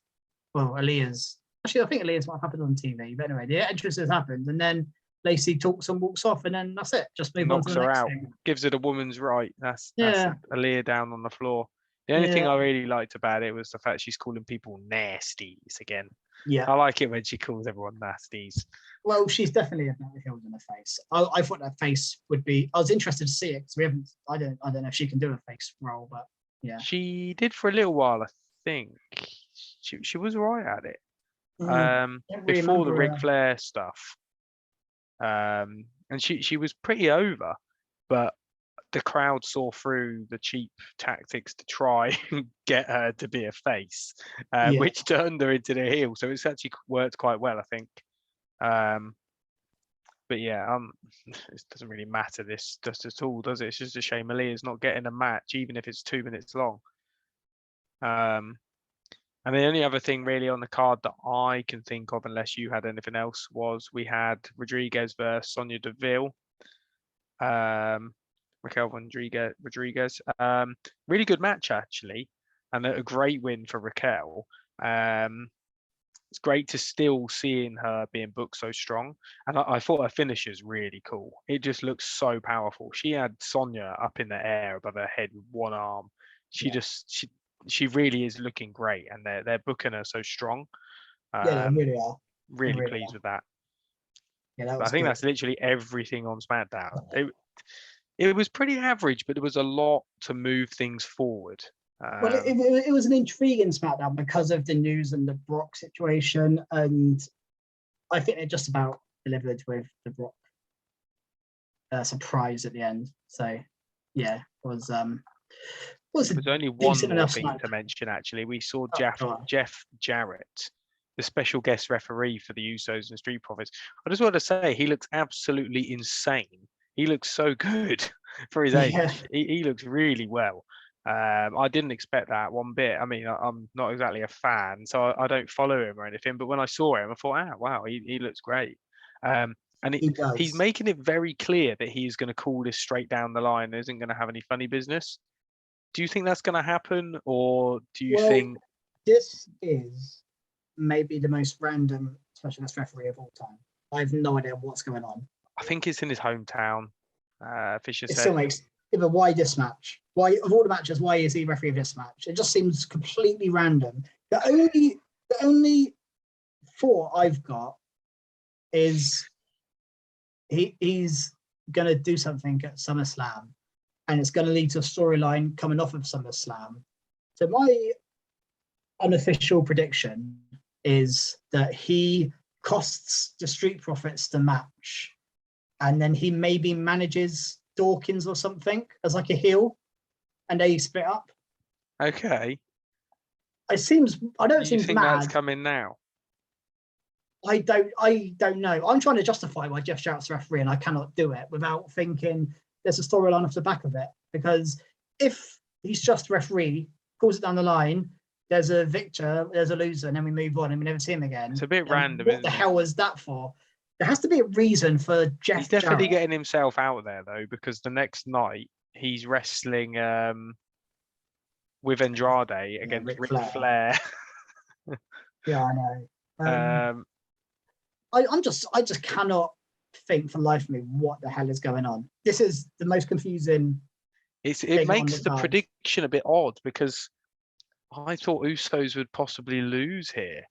Well, Aaliyah's actually, I think Aaliyah's might have happened on TV, but anyway, the entrances happened, and then Lacey talks and walks off, and then that's it. Just move on to the next thing. Gives it a woman's right. That's Aaliyah down on the floor. The only thing I really liked about it was the fact she's calling people nasties again. Yeah, I like it when she calls everyone nasties. Well, she's definitely a better heel than a face. I thought that face would be. I was interested to see it because we haven't. I don't know if she can do a face role, but yeah, she did for a little while. I think she was right at it. Before the Ric Flair stuff, and she was pretty over, but the crowd saw through the cheap tactics to try and get her to be a face, which turned her into the heel. So it's actually worked quite well, I think. But yeah, it doesn't really matter this just at all, does it? It's just a shame Aaliyah's not getting a match, even if it's 2 minutes long. And the only other thing really on the card that I can think of, unless you had anything else, was we had Rodriguez versus Sonya Deville. Raquel Rodriguez. Really good match, actually, and a great win for Raquel. It's great to still seeing her being booked so strong. And I thought her finish is really cool. It just looks so powerful. She had Sonya up in the air above her head with one arm. She really is looking great, and they're booking her so strong. They really are. Really pleased with that. Yeah, I think that's literally everything on SmackDown. It was pretty average, but there was a lot to move things forward. Well, it was an intriguing SmackDown because of the news and the Brock situation, and I think it just about delivered with the Brock surprise at the end. So, yeah, it was. There's only one more thing to mention. Actually, we saw Jeff Jarrett, the special guest referee for the Usos and Street Profits. I just want to say he looks absolutely insane. He looks so good for his age. Yeah. He looks really well. I didn't expect that one bit. I mean, I'm not exactly a fan, so I don't follow him or anything. But when I saw him, I thought, wow, he looks great. And he's making it very clear that he's going to call this straight down the line. There isn't going to have any funny business. Do you think that's going to happen, or do you think this is maybe the most random special guest referee of all time? I have no idea what's going on. I think it's in his hometown. Fisher said. Still makes. Yeah, but why this match? Why, of all the matches, why is he referee of this match? It just seems completely random. The only thought I've got is he's going to do something at SummerSlam, and it's going to lead to a storyline coming off of SummerSlam. So my unofficial prediction is that he costs the Street Profits the match, and then he maybe manages Dawkins or something as like a heel, and they split up. Okay. It seems. I don't think that's coming now. I don't know. I'm trying to justify why Jeff Jarrett's referee, and I cannot do it without thinking there's a storyline off the back of it. Because if he's just referee, calls it down the line, there's a victor, there's a loser, and then we move on and we never see him again. It's a bit random. What the hell was that for? There has to be a reason for Jeff. He's definitely Jarrett. Getting himself out there though, because the next night he's wrestling with Andrade against Ric Flair. Yeah, I know. I just cannot think for the life of me what the hell is going on. This is the most confusing. It makes the prediction a bit odd because I thought Usos would possibly lose here.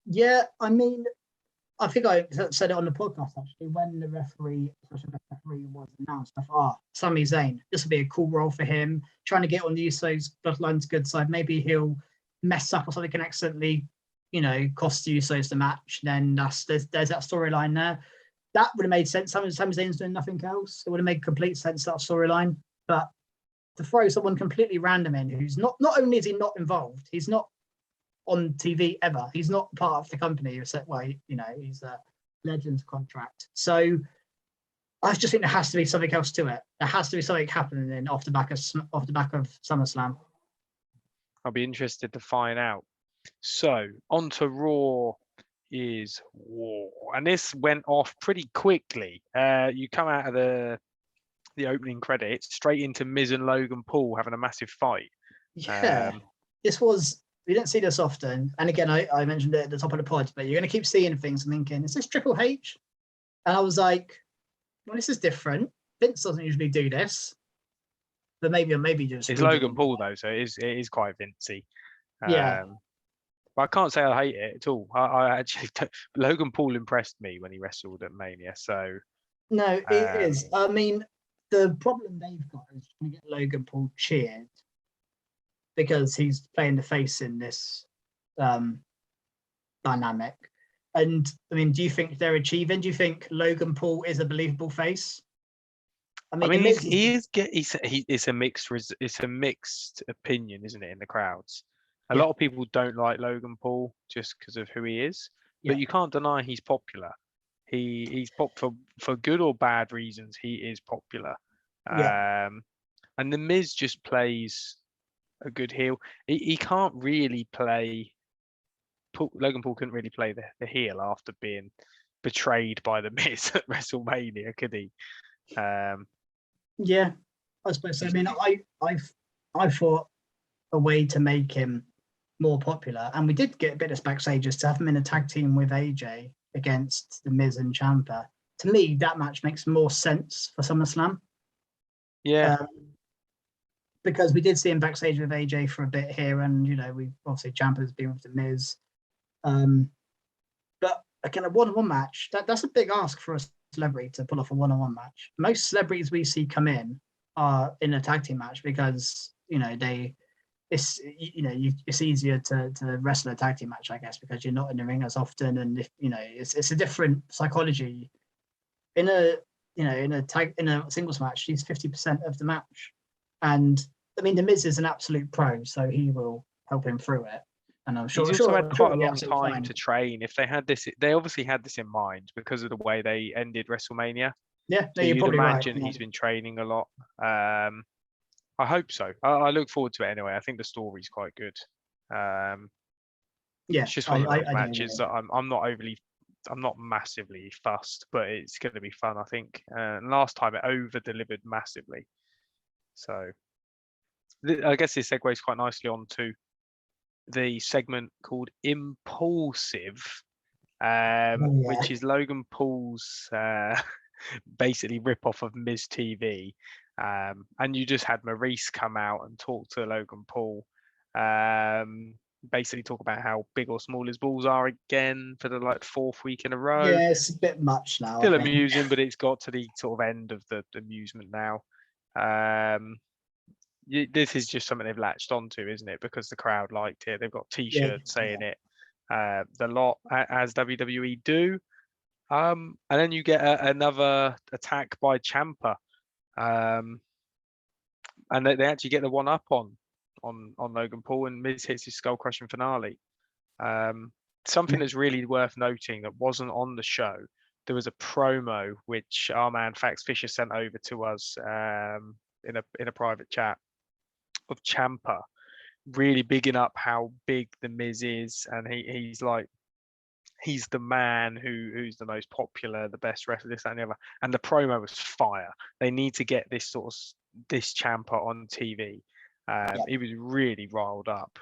Yeah, I mean, I think I said it on the podcast actually when the special referee was announced. I thought, Sami Zayn, this will be a cool role for him, trying to get on the Usos bloodline's good side. Maybe he'll mess up or something can accidentally, cost the Usos the match. Then there's that storyline there. That would have made sense. Sami Zayn's doing nothing else. It would have made complete sense, that storyline. But to throw someone completely random in who's not only is he not involved, he's not on TV ever. He's not part of the company. He's a Legends contract. So I just think there has to be something else to it. There has to be something happening off the back of SummerSlam. I'll be interested to find out. So on to Raw is War, and this went off pretty quickly. You come out of the opening credits straight into Miz and Logan Paul having a massive fight. Yeah, we don't see this often. And again, I mentioned it at the top of the pod, but you're going to keep seeing things and thinking, is this Triple H? And I was like, well, this is different. Vince doesn't usually do this. But maybe just... It's Logan Paul, though, so it is quite Vincey. Yeah. But I can't say I hate it at all. I actually... Logan Paul impressed me when he wrestled at Mania, so... No, it is. I mean, the problem they've got is trying to get Logan Paul cheered because he's playing the face in this dynamic. And I mean, do you think they're achieving? Do you think Logan Paul is a believable face? I mean it's a mixed opinion, isn't it, in the crowds? A lot of people don't like Logan Paul just because of who he is, but you can't deny he's popular. He's pop for good or bad reasons. He is popular. And the Miz just plays a good heel. He can't really play. Logan Paul couldn't really play the heel after being betrayed by the Miz at WrestleMania, could he? Yeah, I suppose so. I mean, I thought a way to make him more popular, and we did get a bit of backstage is to have him in a tag team with AJ against the Miz and Ciampa. To me, that match makes more sense for SummerSlam. Yeah. Because we did see him backstage with AJ for a bit here, and we obviously Ciampa's been with the Miz. But again, a one-on-one match, that's a big ask for a celebrity to pull off a one-on-one match. Most celebrities we see come in are in a tag team match because it's easier to wrestle a tag team match, I guess, because you're not in the ring as often, and it's a different psychology. In a singles match, he's 50% of the match, and I mean the Miz is an absolute pro, so he will help him through it. And I'm sure he's also had quite a long time fine to train. If they had this, they obviously had this in mind because of the way they ended WrestleMania. Yeah, so you'd imagine he's been training a lot. I hope so. I look forward to it anyway. I think the story's quite good. It's just one of those matches that I'm not massively fussed, but it's going to be fun, I think. Last time it over-delivered massively. So I guess this segues quite nicely onto the segment called Impulsive, which is Logan Paul's basically rip-off of Miz TV. And you just had Maurice come out and talk to Logan Paul, basically talk about how big or small his balls are again for the fourth week in a row. Yeah, it's a bit much now. Still amusing, but it's got to the sort of end of the amusement now. This is just something they've latched onto, isn't it? Because the crowd liked it. They've got T-shirts saying it. The lot, as WWE do. And then you get another attack by Ciampa. And they actually get the one up on Logan Paul, and Miz hits his skull crushing finale. Something that's really worth noting that wasn't on the show. There was a promo which our man Fax Fisher sent over to us in a private chat of Ciampa, really bigging up how big the Miz is, and he's the man who's the most popular, the best wrestler, this, that, and the other. And the promo was fire. They need to get this Ciampa on TV. He was really riled up.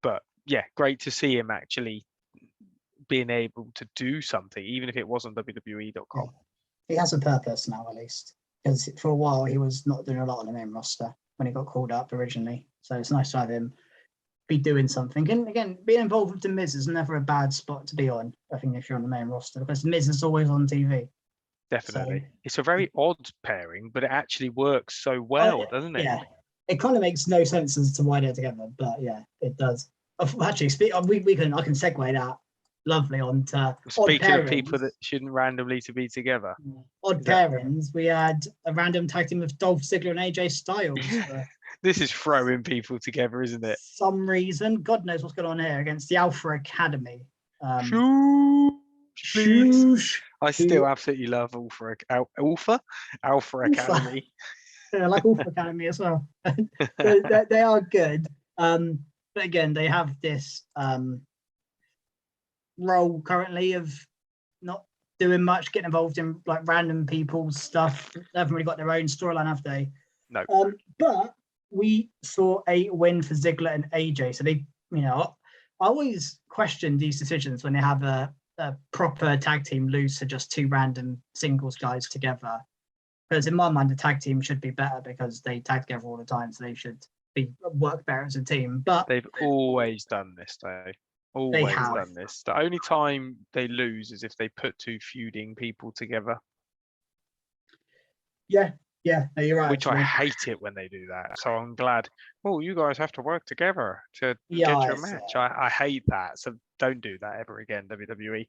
But yeah, great to see him actually being able to do something, even if it wasn't WWE.com. He has a purpose now, at least, because for a while he was not doing a lot on the main roster. when he got called up originally. So it's nice to have him be doing something. And again, being involved with The Miz is never a bad spot to be on, I think, if you're on the main roster, because Miz is always on TV. Definitely. So, it's a very odd pairing, but it actually works so well, doesn't it? Yeah. It kind of makes no sense as to why they're together, but yeah, it does. Actually, I can segue that lovely onto Speaking odd of people that shouldn't randomly to be together. Odd pairings. We had a random tag team with Dolph Ziggler and AJ Styles. This is throwing people together, isn't it? Some reason. God knows what's going on here against the Alpha Academy. Shoosh. I still absolutely love Alpha Academy. Yeah, I like Alpha Academy as well. they are good. But again, they have this role currently of not doing much, getting involved in like random people's stuff. They haven't really got their own storyline, have they? No. But we saw a win for Ziggler and AJ. So they, I always question these decisions when they have a proper tag team lose to just two random singles guys together. Because in my mind, the tag team should be better because they tag together all the time, so they should work better as a team. But they've always done this, though. Always done this. The only time they lose is if they put two feuding people together. Yeah, no, you're right. Which actually. I hate it when they do that. So I'm glad. Oh, you guys have to work together to get your match. I hate that. So don't do that ever again, WWE.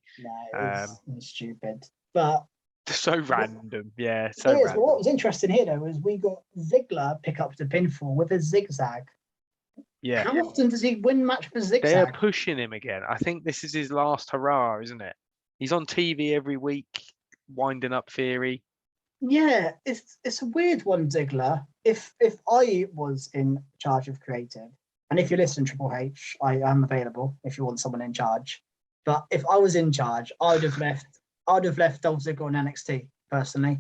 No, it's stupid. But so random. Yeah, so random. What was interesting here, though, is we got Ziggler pick up the pinfall with a zigzag. Yeah. How often does he win match with a zigzag? They're pushing him again. I think this is his last hurrah, isn't it? He's on TV every week, winding up Theory. Yeah, it's a weird one, Ziggler. If I was in charge of creative, and if you listen, Triple H, I am available if you want someone in charge. But if I was in charge, I'd have left Dolph Ziggler on NXT, personally.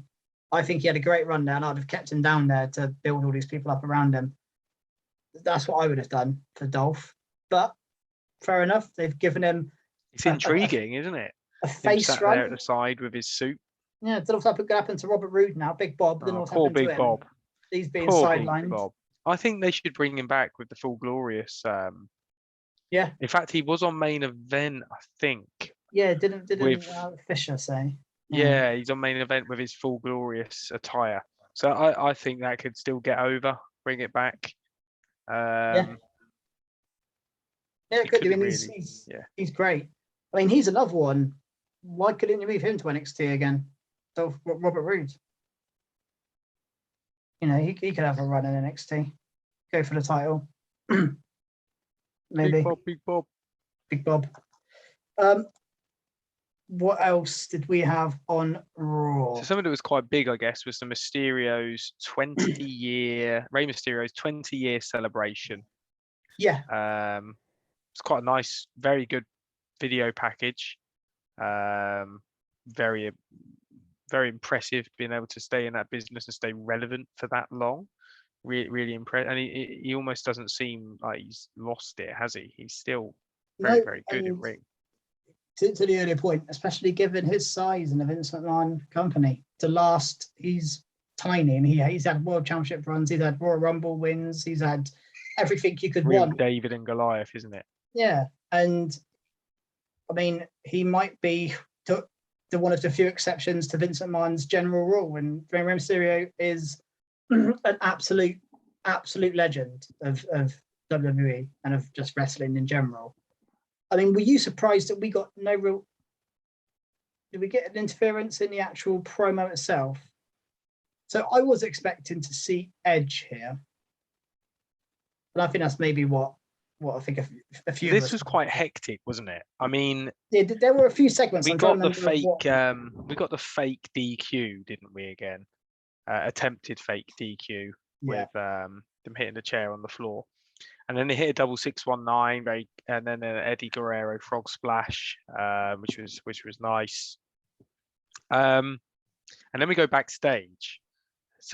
I think he had a great run there, and I'd have kept him down there to build all these people up around him. That's what I would have done for Dolph. But fair enough, they've given him... It's intriguing, isn't it? A face sat run. There at the side with his suit. Yeah, it doesn't look what happened to Robert Roode now, Big Bob. Poor Big Bob. He's being sidelined. Big Bob. I think they should bring him back with the Full Glorious. Yeah. In fact, he was on Main Event, I think. Yeah, didn't Fisher say? Yeah, he's on Main Event with his Full Glorious attire. So I think that could still get over. Bring it back. Yeah, good. I mean, he's great. I mean, he's another one. Why couldn't you move him to NXT again? So Robert Roode. He could have a run in NXT. Go for the title. Maybe. Big Bob. What else did we have on Raw? So something that was quite big, I guess, was the Mysterio's 20-year Rey Mysterio's 20-year celebration. Yeah. It's quite a nice, very good video package. Very impressive being able to stay in that business and stay relevant for that long. Really impressed. And he almost doesn't seem like he's lost it, has he? He's still very good in ring. To the earlier point, especially given his size in the Vince McMahon company, to last, he's tiny, and he's had World Championship runs, he's had Royal Rumble wins, he's had everything you could want. David and Goliath, isn't it? Yeah, and I mean, he might be the one of the few exceptions to Vince McMahon's general rule, and Rey Mysterio is an absolute legend of WWE and of just wrestling in general. I mean, were you surprised that we got no real... Did we get an interference in the actual promo itself? So I was expecting to see Edge here. But I think that's maybe what I think a few... This was quite hectic, wasn't it? I mean... Yeah, there were a few segments. We got the fake DQ, didn't we, again? Attempted fake DQ with them hitting the chair on the floor. And then they hit a double 619, and then an Eddie Guerrero frog splash, which was nice. And then we go backstage,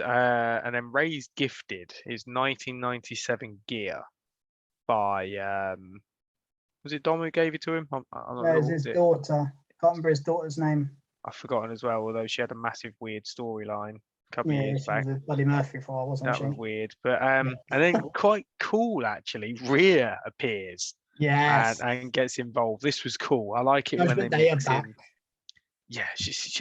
and then Ray's gifted his 1997 gear by was it Dom who gave it to him? No, it was his daughter. I can't remember his daughter's name. I've forgotten as well, although she had a massive weird storyline. a couple of years back. Was Buddy Murphy for, wasn't That she? was weird, but and then quite cool actually. Rhea appears Yes. and gets involved. This was cool. I like it when they They are mix back. in. Yeah,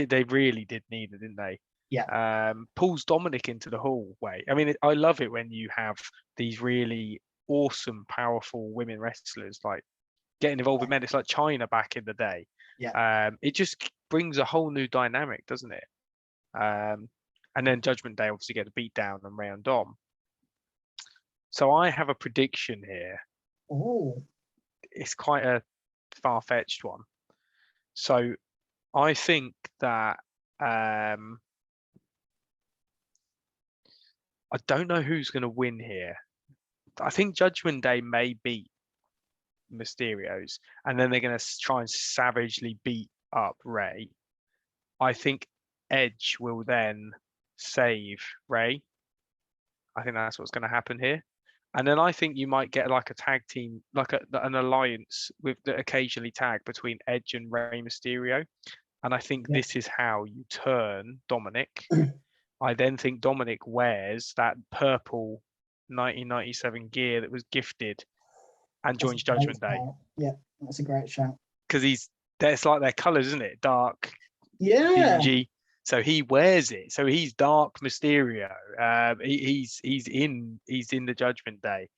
they really did need it, didn't they? Yeah. Pulls Dominik into the hallway. I mean, I love it when you have these really awesome, powerful women wrestlers like getting involved with men. It's like China back in the day. Yeah. It just brings a whole new dynamic, doesn't it? And then Judgment Day obviously get a beat down on Rey and Dom. So I have a prediction here. Oh. It's quite a far-fetched one. So I think that I don't know who's going to win here. I think Judgment Day may beat Mysterio's, and then they're going to try and savagely beat up Rey. I think Edge will then save Rey. I think that's what's going to happen here. And then I think you might get like a tag team, like an alliance with that occasionally tag between Edge and Rey Mysterio. And I think this is how you turn Dominik. I then think Dominik wears that purple 1997 gear that was gifted and joins Judgment Day. Yeah, that's a great shout. Because that's like their colours, isn't it? Dark, dingy. So he wears it. So he's Dark Mysterio. He's in the Judgment Day.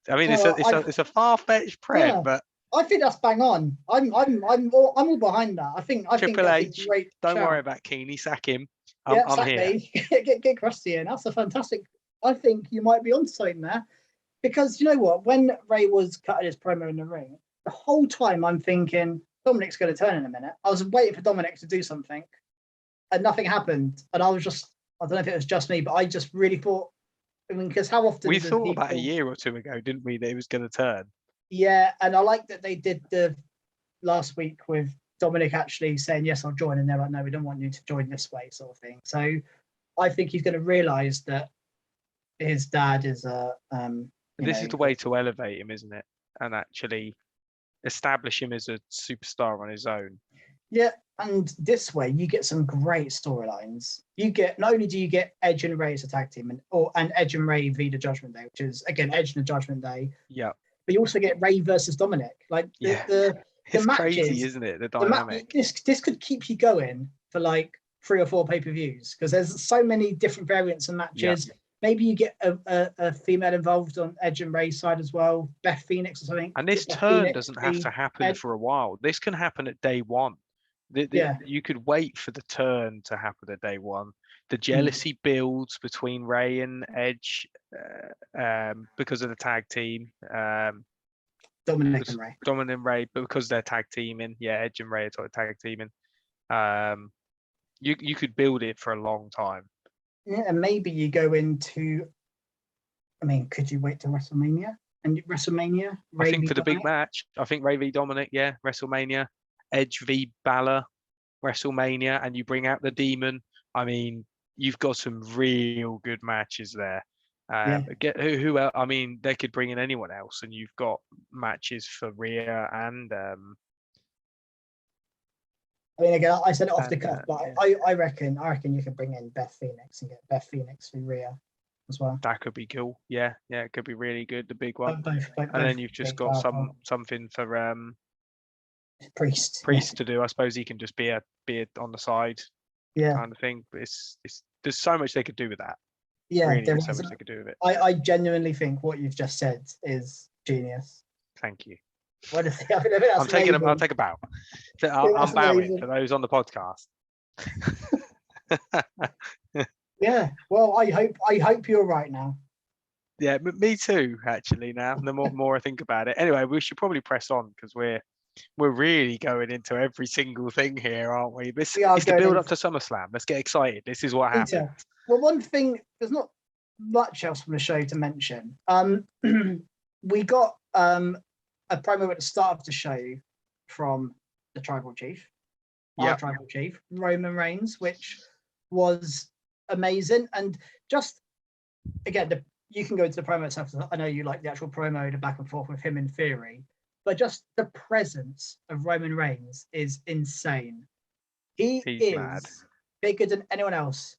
I mean, it's a far-fetched prep, but I think that's bang on. I'm all behind that. I think Triple H. Great don't worry about Keeney. Sack him. I'm here. Me. get Krusty in. That's a fantastic. I think you might be onto something there, because you know what? When Rey was cutting his promo in the ring, the whole time I'm thinking Dominik's going to turn in a minute. I was waiting for Dominik to do something, and nothing happened. And I was I don't know if it was just me, but I just really thought. I mean, because how often we thought about a year or two ago, didn't we, that it was going to turn? Yeah, and I like that they did the last week with Dominik actually saying, yes, I'll join. And they're like, no, we don't want you to join this way, sort of thing. So I think he's going to realise that his dad is a... this is the way to elevate him, isn't it? And actually establish him as a superstar on his own. Yeah, and this way you get some great storylines. You get, not only do you get Edge and Rey as a tag team, and Edge and Rey v the Judgment Day, which is, again, Edge and the Judgment Day. Yeah. But you also get Rey versus Dominik. Like the it's matches, crazy, isn't it? The dynamic. This could keep you going for like 3 or 4 pay-per-views, because there's so many different variants and matches. Yeah. Maybe you get a female involved on Edge and Rey's side as well, Beth Phoenix or something. And this turn doesn't have to happen for a while. This can happen at day one. You could wait for the turn to happen at day one. The jealousy builds between Rey and Edge because of the tag team. Dominik and Rey. Dominik and Rey, but because they're tag teaming. Yeah, Edge and Rey are tag teaming. You could build it for a long time. Yeah, and maybe you go into... I mean, could you wait till WrestleMania? And WrestleMania? I think for the big match, I think Rey v Dominik, WrestleMania. Edge v Balor, WrestleMania, and you bring out the Demon. I mean, you've got some real good matches there. Get who else? I mean, they could bring in anyone else, and you've got matches for Rhea and. I mean, again, I said it off the cuff, but I reckon you could bring in Beth Phoenix and get Beth Phoenix for Rhea as well. That could be cool. Yeah, it could be really good. The big one, both, and then you've just got something for Priest to do. I suppose he can just be on the side, kind of thing. But it's there's so much they could do with that. Yeah, really, there's so much they could do with it. I genuinely think what you've just said is genius. Thank you. I'll take a bow. I'm bowing for those on the podcast. Yeah, well, I hope you're right now. Yeah, me too. Actually, now the more I think about it. Anyway, we should probably press on because we're really going into every single thing here, aren't we? It's the build up to SummerSlam. Let's get excited. This is what happened. Well, one thing, there's not much else from the show to mention. We got a promo at the start of the show from the Tribal Chief, our Tribal Chief, Roman Reigns, which was amazing. And just, again, you can go into the promo itself. I know you like the actual promo, the back and forth with him in theory, but just the presence of Roman Reigns is insane. He's is mad. Bigger than anyone else.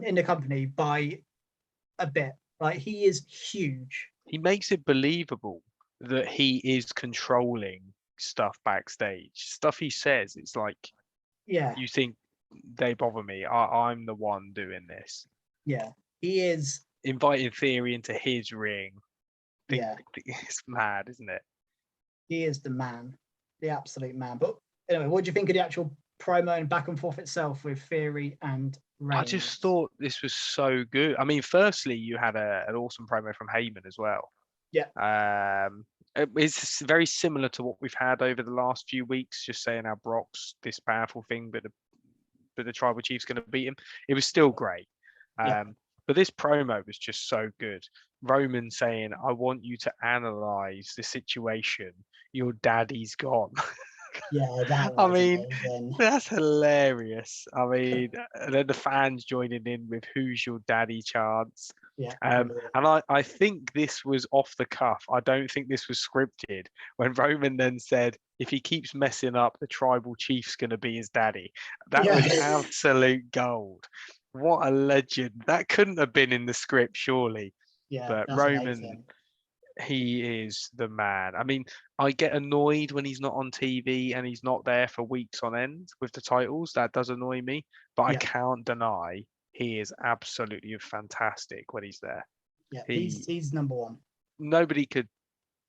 in the company by a bit. Like, he is huge. He makes it believable that he is controlling stuff backstage. Stuff he says, it's like Yeah, you think they bother me. I'm the one doing this. yeah, he is. Inviting Theory into his ring. Yeah, It's mad, isn't it? he is the man, the absolute man. But anyway, what do you think of the actual promo and back and forth itself with Theory and Reigns? I just thought this was so good. I mean, firstly, you had an awesome promo from Heyman as well. Yeah. It's very similar to what we've had over the last few weeks, just saying how Brock's this powerful thing, but the Tribal Chief's going to beat him. It was still great. Yeah. But this promo was just so good. Roman saying, I want you to analyze the situation. Your daddy's gone. Yeah, that I was mean, amazing. that's hilarious. I mean, and then the fans joining in with "Who's your daddy?" chants. Yeah. And I think this was off the cuff. I don't think this was scripted. When Roman then said, if he keeps messing up, the tribal chief's going to be his daddy. That Yeah. was absolute gold. What a legend. That couldn't have been in the script, surely. Yeah, But that's Roman, amazing. he is the man. I mean, I get annoyed when he's not on TV and he's not there for weeks on end with the titles. That does annoy me, but I Yeah. can't deny he is absolutely fantastic when he's there. Yeah, he's number one. Nobody could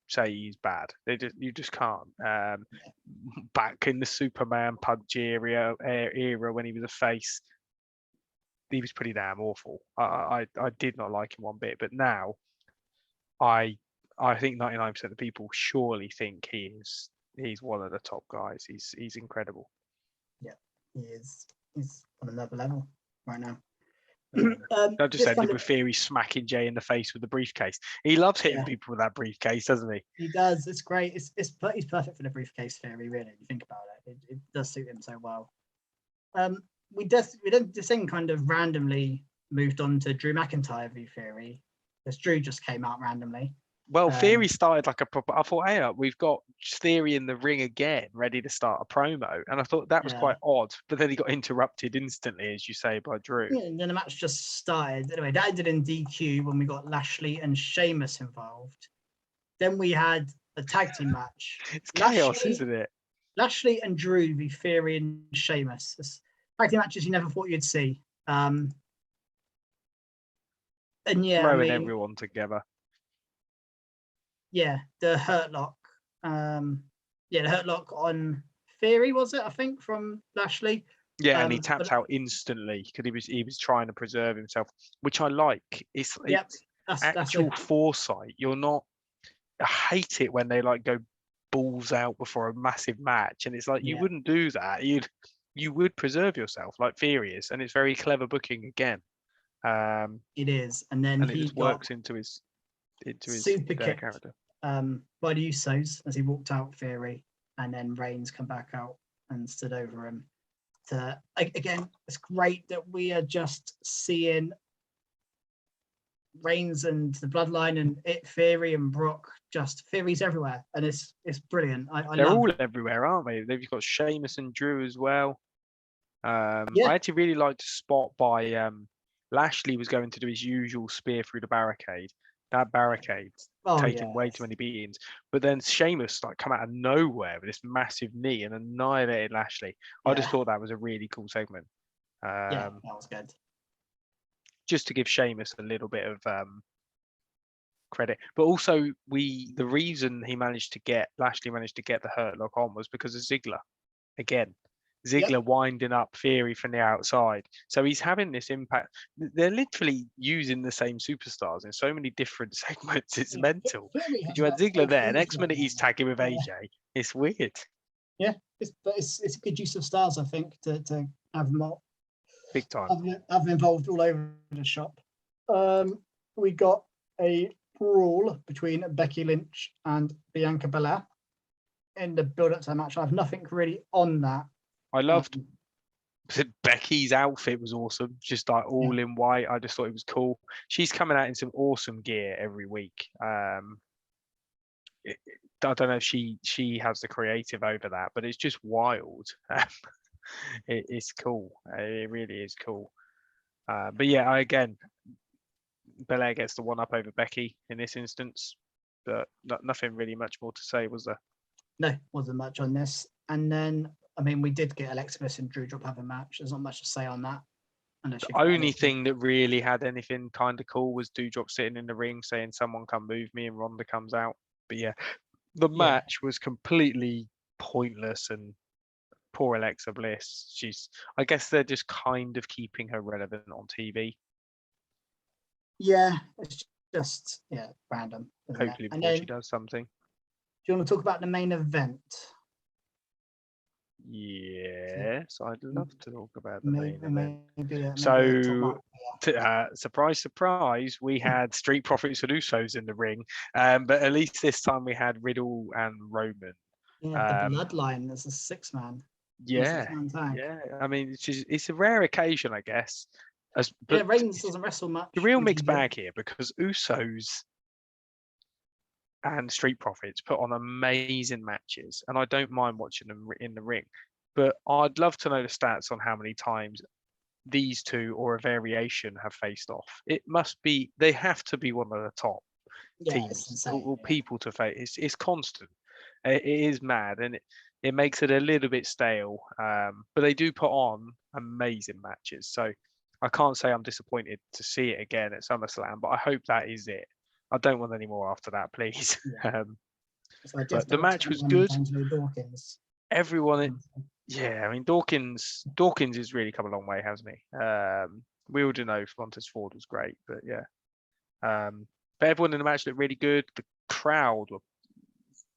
say he's bad. You just can't. Back in the Superman punch era when he was a face, he was pretty damn awful. I did not like him one bit, but now I think 99% of people surely think he's one of the top guys. He's incredible. Yeah, he's on another level right now. I just ended with Theory smacking Jay in the face with the briefcase. He loves hitting people with that briefcase, doesn't he? He does. It's great. He's perfect for the briefcase Theory. Really, if you think about it, it does suit him so well. We this thing kind of randomly moved on to Drew McIntyre v Theory, because Drew just came out randomly. Well, Theory started like a proper. I thought, hey, we've got Theory in the ring again, ready to start a promo, and I thought that was quite odd. But then he got interrupted instantly, as you say, by Drew. Yeah, and then the match just started. Anyway, that ended in DQ when we got Lashley and Sheamus involved. Then we had a tag team match. It's chaos, isn't it? Lashley and Drew v Theory and Sheamus. It's tag team matches you never thought you'd see. And yeah, throwing everyone together. Yeah, the Hurt Lock. The Hurt Lock on Theory, was it? I think from Lashley. Yeah, and he tapped out instantly because he was trying to preserve himself, which I like. It's actual foresight. You're not. I hate it when they like go balls out before a massive match, and it's like you wouldn't do that. You would preserve yourself like Theory is, and it's very clever booking again. It is, and then he just works into his super kick character. By the Usos as he walked out Theory, and then Reigns come back out and stood over him. Again, it's great that we are just seeing Reigns and the Bloodline and Theory and Brock. Just Theory's everywhere, and it's brilliant. They're all everywhere, aren't they? They've got Sheamus and Drew as well. I actually really liked a spot by Lashley was going to do his usual spear through the barricade. That barricade taking way too many beatings, but then Sheamus like come out of nowhere with this massive knee and annihilated Lashley. I just thought that was a really cool segment. That was good. Just to give Sheamus a little bit of credit, but also the reason Lashley managed to get the Hurt Lock on was because of Ziggler. Again, Ziggler winding up Theory from the outside. So he's having this impact. They're literally using the same superstars in so many different segments. It's mental. You had Ziggler there. Next minute he's tagging with AJ. It's weird. Yeah, it's a good use of stars, I think, to have them all. Big time. Have them involved all over the shop. We got a brawl between Becky Lynch and Bianca Belair in the build-up to the match. I have nothing really on that. I loved Becky's outfit was awesome, just like all in white. I just thought it was cool. She's coming out in some awesome gear every week. I don't know if she has the creative over that, but it's just wild. It's cool. It really is cool. But yeah, again, Belair gets the one up over Becky in this instance, but nothing really much more to say, was there? No, wasn't much on this. And then, I mean, we did get Alexa Bliss and Doudrop have a match. There's not much to say on that. The only thing that really had anything kind of cool was Doudrop sitting in the ring saying, "Someone come move me," and Ronda comes out. But yeah, the match was completely pointless, and poor Alexa Bliss. I guess they're just kind of keeping her relevant on TV. Yeah, it's just random. Hopefully before she does something. Do you want to talk about the main event? Yes, I'd love to talk about the main event. So, surprise, surprise, we had Street Profits and Usos in the ring, but at least this time we had Riddle and Roman. Yeah, the Bloodline is a 6-man. Yeah, yeah. I mean, it's a rare occasion, I guess. But Reigns doesn't wrestle much. The real mixed bag here, because Usos and Street Profits put on amazing matches, and I don't mind watching them in the ring. But I'd love to know the stats on how many times these two or a variation have faced off. They have to be one of the top teams or people to face. It's constant. It is mad, and it makes it a little bit stale. But they do put on amazing matches. So I can't say I'm disappointed to see it again at SummerSlam, but I hope that is it. I don't want any more after that, please. But the match was good. Everyone, I mean, Dawkins has really come a long way, hasn't he? We all do know Fontes Ford was great, but yeah. But everyone in the match looked really good. The crowd were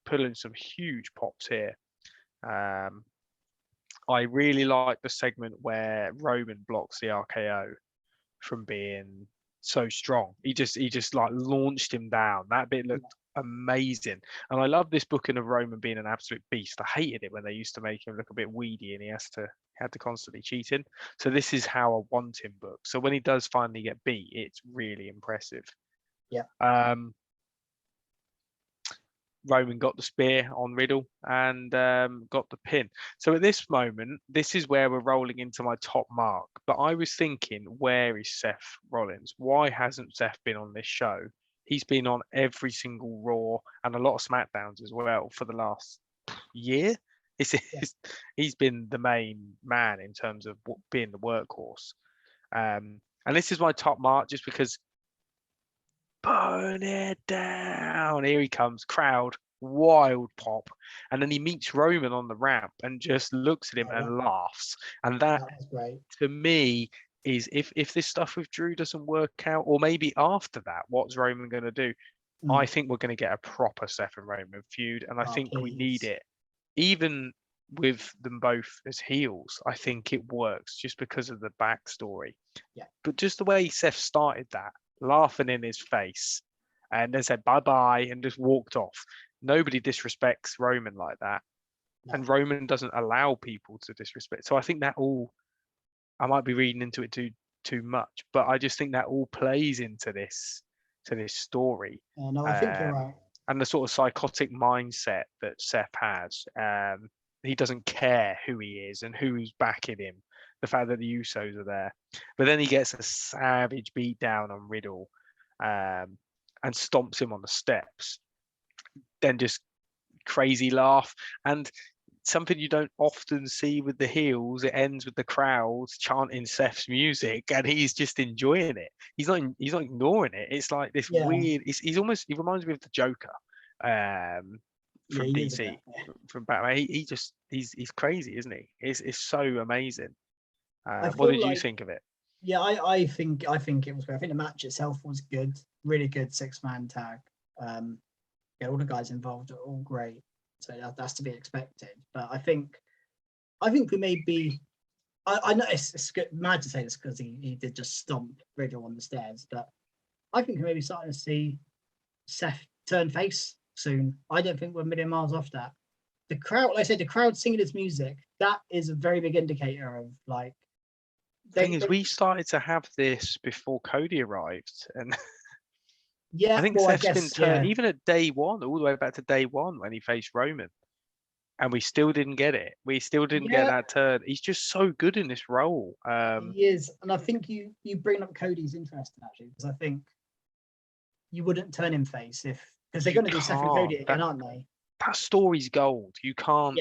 pulling some huge pops here. I really like the segment where Roman blocks the RKO from being so strong. He just like launched him down. That bit looked amazing. And I love this booking of Roman being an absolute beast. I hated it when they used to make him look a bit weedy and he had to constantly cheat in. So this is how I want him booked. So when he does finally get beat, it's really impressive. Yeah. Roman got the spear on Riddle and got the pin. So at this moment, this is where we're rolling into my top mark. But I was thinking, where is Seth Rollins? Why hasn't Seth been on this show? He's been on every single Raw and a lot of SmackDowns as well for the last year. He's been the main man in terms of being the workhorse. And this is my top mark just because burn it down. Here he comes, crowd, wild pop. And then he meets Roman on the ramp and just looks at him and laughs. And that was great. To me, is if this stuff with Drew doesn't work out, or maybe after that, what's Roman going to do? I think we're going to get a proper Seth and Roman feud, and I think we need it. Even with them both as heels, I think it works just because of the backstory. Yeah. But just the way Seth started that, laughing in his face, and then said bye-bye and just walked off. Nobody disrespects Roman like that. No. And Roman doesn't allow people to disrespect. So I think that all, I might be reading into it too much, but I just think that all plays into this story. No, I think you're right. And the sort of psychotic mindset that Seth has. He doesn't care who he is and who's backing him. The fact that the Usos are there. But then he gets a savage beat down on Riddle and stomps him on the steps. Then just crazy laugh. And something you don't often see with the heels, it ends with the crowds chanting Seth's music and he's just enjoying it. He's not ignoring it. It's like this weird, he reminds me of the Joker from DC, from Batman. He's crazy, isn't he? It's so amazing. What did you think of it? Yeah, I think it was great. I think the match itself was good, really good 6-man tag. All the guys involved are all great, so that's to be expected. But I think we may be. I know it's mad to say this because he did just stomp Riddle on the stairs, but I think we may be starting to see Seth turn face soon. I don't think we're a million miles off that. The crowd, like I said, the crowd singing his music, that is a very big indicator of like. The thing is, we started to have this before Cody arrived, and yeah, I think Seth's been turned even at day one, all the way back to day one when he faced Roman. and we still didn't get it. We still didn't get that turn. He's just so good in this role. He is, and I think you bring up Cody's interesting actually, because I think you wouldn't turn him face because they're going to do Seth and Cody again, aren't they? That story's gold. You can't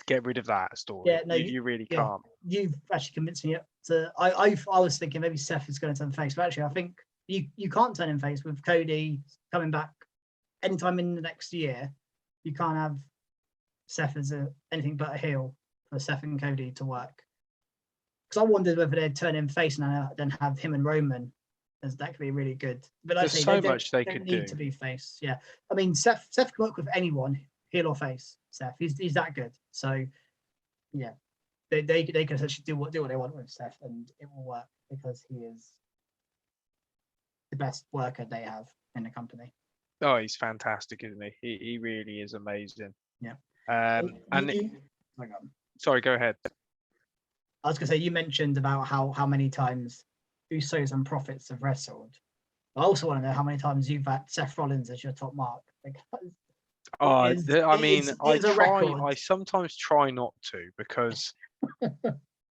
get rid of that story. Yeah, no, you really can't. You've actually convinced me to. I was thinking maybe Seth is going to turn face, but actually I think you can't turn him face with Cody coming back anytime in the next year. You can't have Seth as anything but a heel for Seth and Cody to work. Because I wondered whether they'd turn him face and then have him and Roman, as that could be really good. But like there's so much they could do. Need to be face. Yeah, I mean Seth can work with anyone, heel or face. Seth, he's that good. So yeah, they can essentially do what they want with Seth, and it will work because he is the best worker they have in the company. Oh, he's fantastic, isn't he? He really is amazing. Yeah. Sorry, go ahead. I was going to say, you mentioned about how many times Usos and Profits have wrestled. I also want to know how many times you've had Seth Rollins as your top mark. I sometimes try not to because,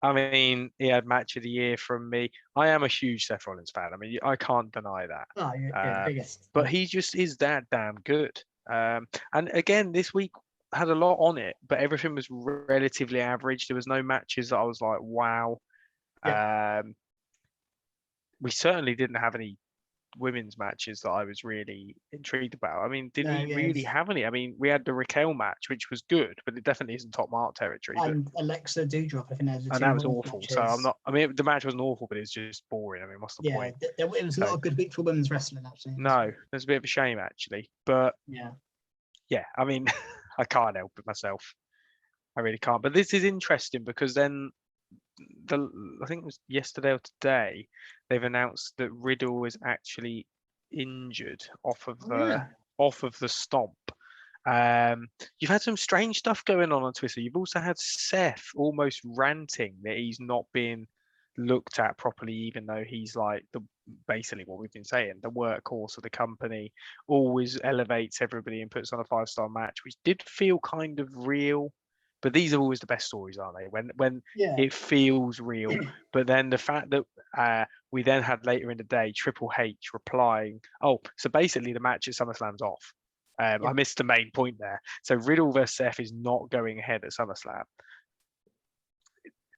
I mean, he had match of the year from me. I am a huge Seth Rollins fan. I mean, I can't deny that. Oh, you're the biggest. But he just is that damn good. And again, this week had a lot on it, but everything was relatively average. There was no matches that I was like, wow. Yeah. We certainly didn't have any women's matches that I was really intrigued about. I mean, did we really have any? I mean, we had the Raquel match, which was good, but it definitely isn't top mark territory. And Alexa Doudrop, I think that was awful. Matches. So I'm not. I mean, the match wasn't awful, but it's just boring. I mean, what's the point? Yeah, it was not a good week for women's wrestling, actually. No, there's a bit of a shame actually, but yeah. I mean, I can't help it myself. I really can't. But this is interesting because then I think it was yesterday or today, they've announced that Riddle is actually injured off of the stomp. You've had some strange stuff going on Twitter. You've also had Seth almost ranting that he's not being looked at properly, even though he's like basically what we've been saying, the workhorse of the company, always elevates everybody and puts on a 5-star match, which did feel kind of real. But these are always the best stories, aren't they? When it feels real. But then the fact that we then had later in the day Triple H replying, so basically the match at SummerSlam's off. I missed the main point there. So Riddle versus Seth is not going ahead at SummerSlam.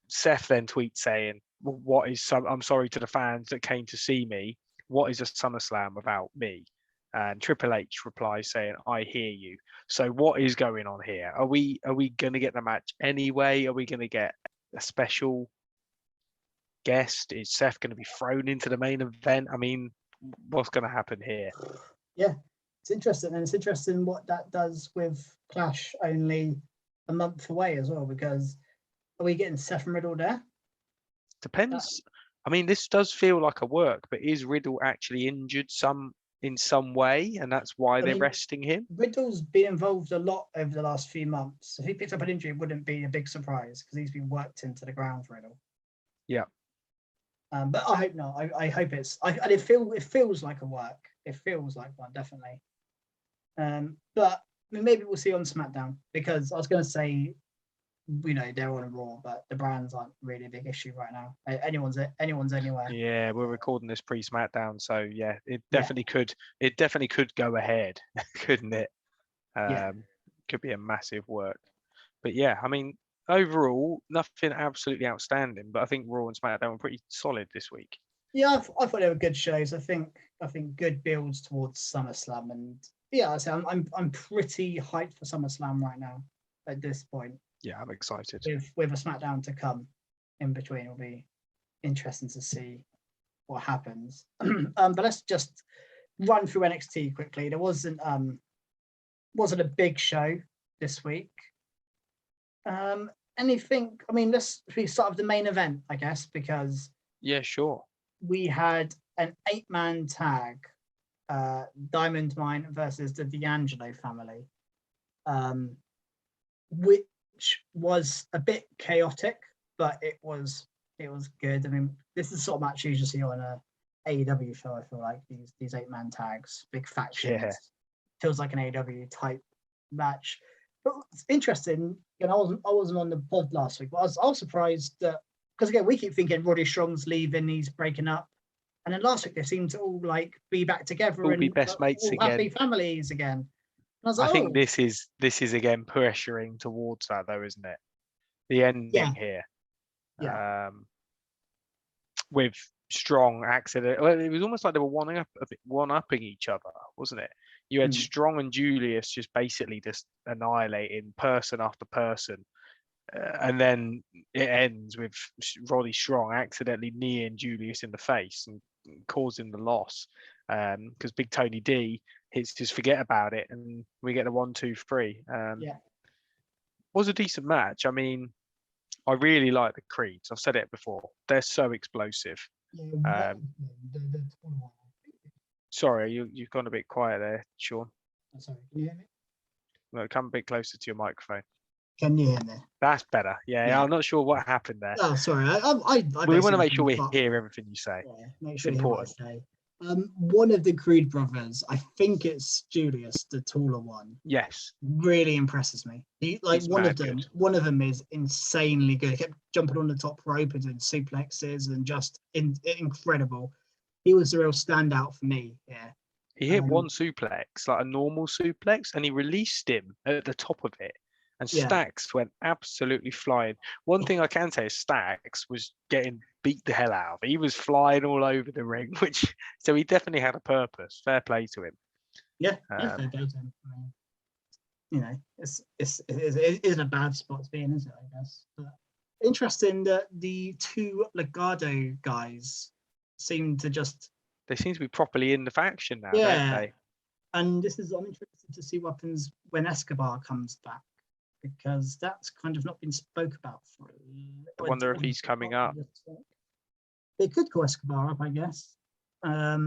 Seth then tweets saying, I'm sorry to the fans that came to see me. What is a SummerSlam without me? And Triple H replies saying, I hear you. So what is going on here? Are we going to get the match anyway? Are we going to get a special guest? Is Seth going to be thrown into the main event? I mean, what's going to happen here? Yeah, it's interesting. And it's interesting what that does with Clash only a month away as well, because are we getting Seth and Riddle there? Depends. I mean, this does feel like a work, but is Riddle actually injured in some way, and that's why they're resting him? Riddle's been involved a lot over the last few months. If he picked up an injury, it wouldn't be a big surprise because he's been worked into the ground for Riddle. Yeah. But I hope not. I hope it feels like a work. It feels like one, definitely. But I mean, maybe we'll see on SmackDown, because I was going to say, they're on Raw, but the brands aren't really a big issue right now. Anyone's anywhere. Yeah, we're recording this pre-SmackDown, so yeah, it definitely could. It definitely could go ahead, couldn't it? Could be a massive work. But yeah, I mean, overall, nothing absolutely outstanding. But I think Raw and SmackDown were pretty solid this week. Yeah, I thought they were good shows. I think good builds towards SummerSlam, and yeah, I'm pretty hyped for SummerSlam right now at this point. Yeah, I'm excited. With a SmackDown to come in between, it'll be interesting to see what happens. But let's just run through NXT quickly. There wasn't a big show this week. Anything? I mean, let's start with the main event, I guess, because sure. We had an 8-man tag, Diamond Mine versus the D'Angelo family, which was a bit chaotic, but it was good. I mean, this is the sort of match you usually see on a AEW show. I feel like these 8-man tags, big factions, feels like an AEW type match. But it's interesting. I wasn't on the pod last week, but I was surprised that, because again we keep thinking Roddy Strong's leaving, he's breaking up, and then last week they seemed to all like be back together All and be best mates all again. happy families again. And I was I like, think this is again pressuring towards that, though, isn't it? The ending here. Yeah. With Strong accident. Well, it was almost like they were one-upping each other, wasn't it? You had Strong and Julius just basically just annihilating person after person. And then it ends with Roddy Strong accidentally kneeing Julius in the face and causing the loss. Because Big Tony D hits just forget about it, and we get the 1, 2, 3. Was a decent match. I mean, I really like the Creeds. I've said it before. They're so explosive. Sorry, you've gone a bit quiet there, Sean. Sorry, can you hear me? No, come a bit closer to your microphone. Can you hear me? That's better. Yeah. I'm not sure what happened there. Oh, sorry. We want to make sure we hear everything you say. Yeah, make sure you hear what I say. One of the Creed brothers, I think it's Julius, the taller one. Yes. Really impresses me. One of them is insanely good. He kept jumping on the top rope and doing suplexes and just incredible. He was the real standout for me. Yeah. He hit one suplex, like a normal suplex, and he released him at the top of it. And Stax went absolutely flying. One thing I can say is Stax was getting beat the hell out of. He was flying all over the ring, so he definitely had a purpose. Fair play to him. Yeah, fair play to him. I mean, it isn't a bad spot to be in, is it? I guess. But interesting that the two Legado guys seem to just. They seem to be properly in the faction now, don't they? And I'm interested to see what happens when Escobar comes back, because that's kind of not been spoke about for. I wonder if he's coming up. They could call Escobar up, I guess. I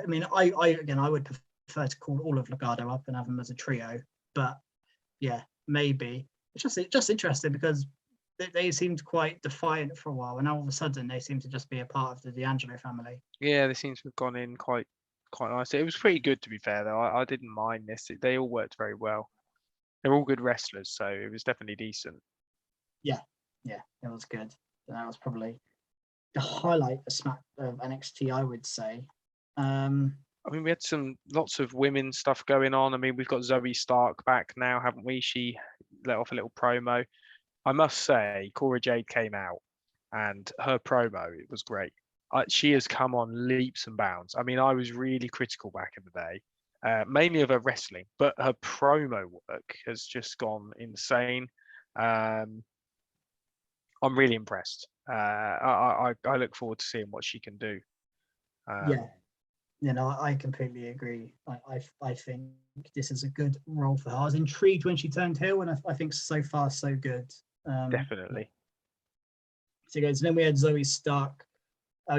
mean, I would prefer to call all of Legado up and have them as a trio, but yeah, maybe. It's just interesting because they seemed quite defiant for a while, and now all of a sudden they seem to just be a part of the D'Angelo family. Yeah, they seem to have gone in quite nicely. It was pretty good, to be fair, though. I didn't mind this. They all worked very well. They're all good wrestlers, so it was definitely decent. Yeah, it was good. That was probably the highlight of NXT, I would say. I mean, we had lots of women stuff going on. I mean, we've got Zoe Stark back now, haven't we? She let off a little promo. I must say, Cora Jade came out, and her promo, it was great. She has come on leaps and bounds. I mean, I was really critical back in the day, mainly of her wrestling, but her promo work has just gone insane. I'm really impressed. I look forward to seeing what she can do. I completely agree. I think this is a good role for her. I was intrigued when she turned heel, and I think so far so good. Definitely. So goes. And then we had Zoe Stark.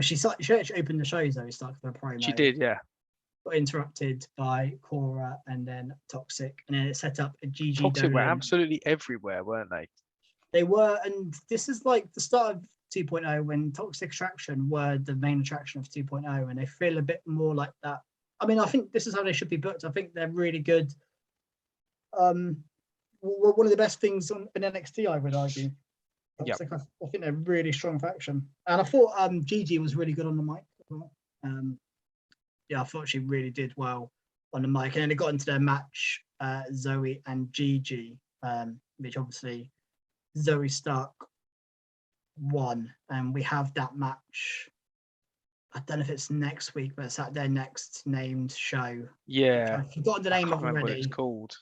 She actually opened the show, Zoe Stark, for a promo. She did, yeah. Got interrupted by Cora and then Toxic, and then it set up a GG. Toxic were absolutely everywhere, weren't they? They were, and this is like the start of 2.0 when Toxic Attraction were the main attraction of 2.0, and they feel a bit more like that. I mean, I think this is how they should be booked. I think they're really good. One of the best things in NXT, I would argue. Yep. I think they're a really strong faction, and I thought Gigi was really good on the mic as well. I thought she really did well on the mic, and then they got into their match, Zoe and Gigi, which obviously Zoe Stark won, and we have that match. I don't know if it's next week, but it's at their next named show. Yeah, I've forgotten the name of it already. What it's called.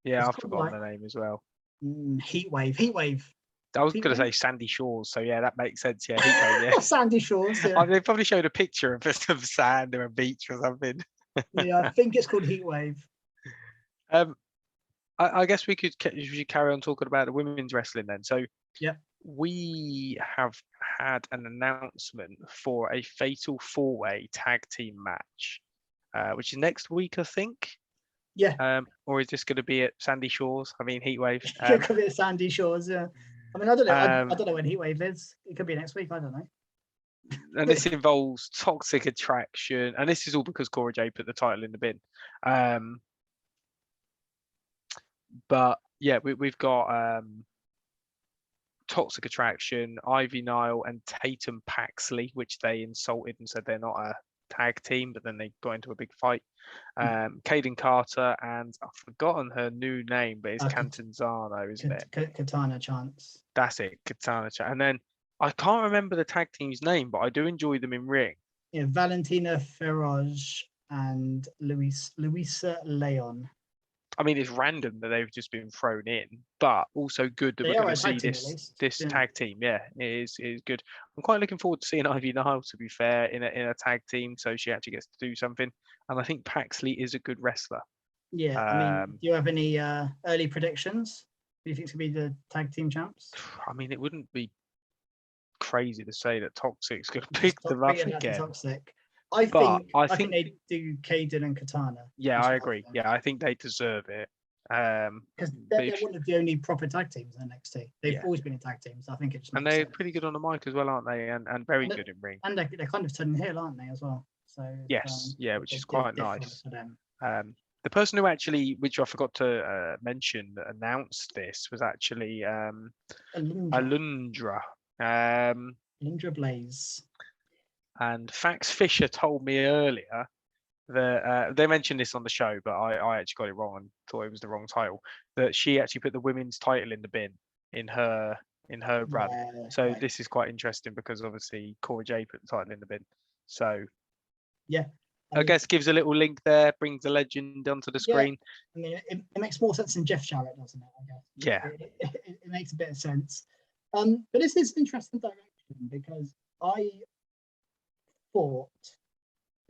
Yeah, I've forgotten the name as well. Heatwave. I was going to say Sandy Shores, so yeah, that makes sense. Yeah, Heatwave, yeah. Sandy Shores. Yeah. They probably showed a picture of some sand or a beach or something. Yeah, I think it's called Heatwave. I guess we should carry on talking about the women's wrestling then. So yeah, we have had an announcement for a fatal 4-way tag team match, which is next week, I think. Yeah. Or is this going to be at Sandy Shores? I mean, Heatwave. It could be at Sandy Shores. Yeah. I mean, I don't know. I don't know when Heatwave is. It could be next week. I don't know. And this involves Toxic Attraction, and this is all because Cora Jade put the title in the bin. But yeah, we've got Toxic Attraction, Ivy Nile, and Tatum Paxley, which they insulted and said they're not a tag team, but then they got into a big fight. Kaden Carter, and I've forgotten her new name, but it's Catanzaro, isn't it? Katana Chance. That's it, Katana Chance. And then I can't remember the tag team's name, but I do enjoy them in ring. Yeah, Valentina Feroz and Luisa Leon. I mean, it's random that they've just been thrown in, but also good that we're going to see this tag team. Yeah, it is good. I'm quite looking forward to seeing Ivy Nile, to be fair, in a tag team, so she actually gets to do something. And I think Paxley is a good wrestler. Yeah, I mean, do you have any early predictions? Do you think it's going to be the tag team champs? I mean, it wouldn't be crazy to say that Toxic's going to pick them up again. Toxic. I think they do Kaden and Katana. Yeah, I agree. Yeah, I think they deserve it. Because they're one of the only proper tag teams in NXT. They've always been in tag teams. I think it's and they're pretty good on the mic as well, aren't they? And very good in ring. And they're kind of turning heel, aren't they, as well? So yes, which is quite nice. For them. The person who actually, which I forgot to mention, announced this was actually Alundra. Alundra Blaze. And Fax Fisher told me earlier that they mentioned this on the show, but I actually got it wrong and thought it was the wrong title. That she actually put the women's title in the bin in her run. So this is quite interesting because obviously Cora J put the title in the bin. So yeah, I guess gives a little link there, brings the legend onto the screen. I mean, it makes more sense than Jeff Jarrett, doesn't it? I guess. Yeah, it makes a bit of sense. But this is an interesting direction because I thought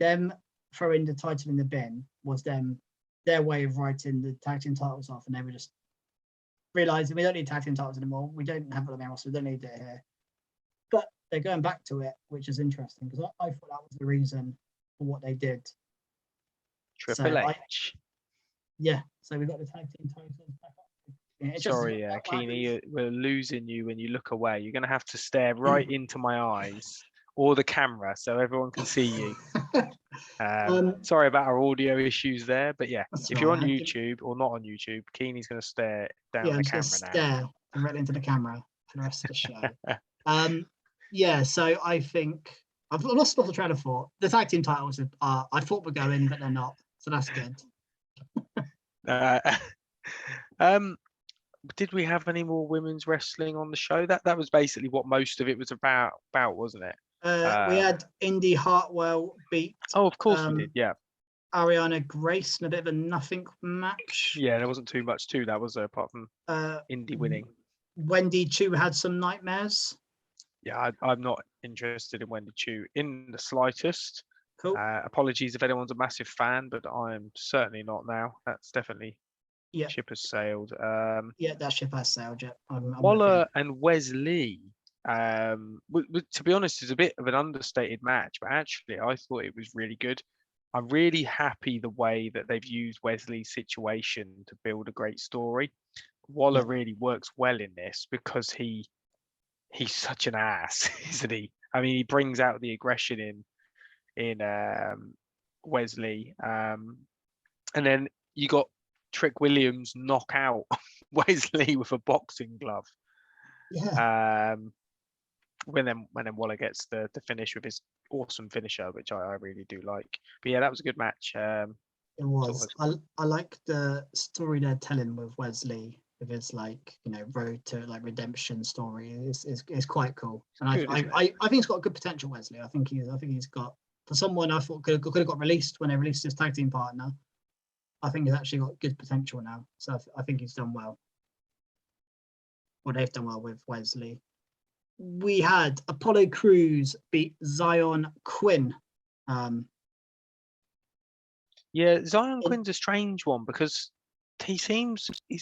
them throwing the title in the bin was their way of writing the tag team titles off, and they were just realizing we don't need tag team titles anymore. We don't have the main roster. We don't need it here. But they're going back to it, which is interesting because I thought that was the reason for what they did. Triple H. So we got the tag team titles back up. Yeah, sorry, Keeney, we're losing you when you look away. You're going to have to stare right into my eyes or the camera so everyone can see you. Sorry about our audio issues there, but yeah, if you're on YouTube or not on YouTube, Keeney's going to stare down the camera now. Stare directly into the camera for the rest of the show. So I think I've lost the train of thought. The tag team titles I thought were going, but they're not, so that's good. Did we have any more women's wrestling on the show? That was basically what most of it was about, wasn't it? We had Indy Hartwell beat. Oh, of course we did. Yeah. Ariana Grace in a bit of a nothing match. Yeah, there wasn't too much to that, was there? Apart from Indy winning. Wendy Chu had some nightmares. Yeah, I'm not interested in Wendy Chu in the slightest. Cool. Apologies if anyone's a massive fan, but I'm certainly not now. That's definitely ship has sailed. That ship has sailed. Yeah. Waller and Wesley. To be honest, it's a bit of an understated match, but actually I thought it was really good. I'm really happy the way that they've used Wesley's situation to build a great story. Waller really works well in this because he's such an ass, isn't he? I mean, he brings out the aggression in Wesley, and then you got Trick Williams knock out Wesley with a boxing glove. Yeah. When then Waller gets the finish with his awesome finisher, which I really do like. But yeah, that was a good match. It was. I like the story they're telling with Wesley, with his road to redemption story. Is quite cool, and I think he's got good potential. Wesley, I think he's got, for someone I thought could have got released when they released his tag team partner. I think he's actually got good potential now, so I think he's done well. Well, they've done well with Wesley. We had Apollo Crews beat Zion Quinn. Zion Quinn's a strange one because he's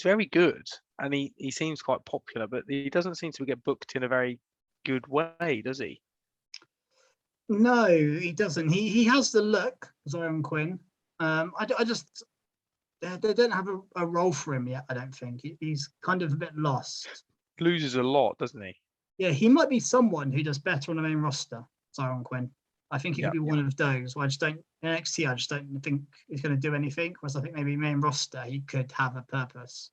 very good and he seems quite popular, but he doesn't seem to get booked in a very good way, does he? No, he doesn't. He has the look, Zion Quinn. I just they don't have a role for him yet. I don't think he's kind of a bit lost. Loses a lot, doesn't he? Yeah, he might be someone who does better on the main roster, Zion Quinn. I think he could be one of those. Well, in NXT, I just don't think he's going to do anything. Whereas I think maybe main roster, he could have a purpose.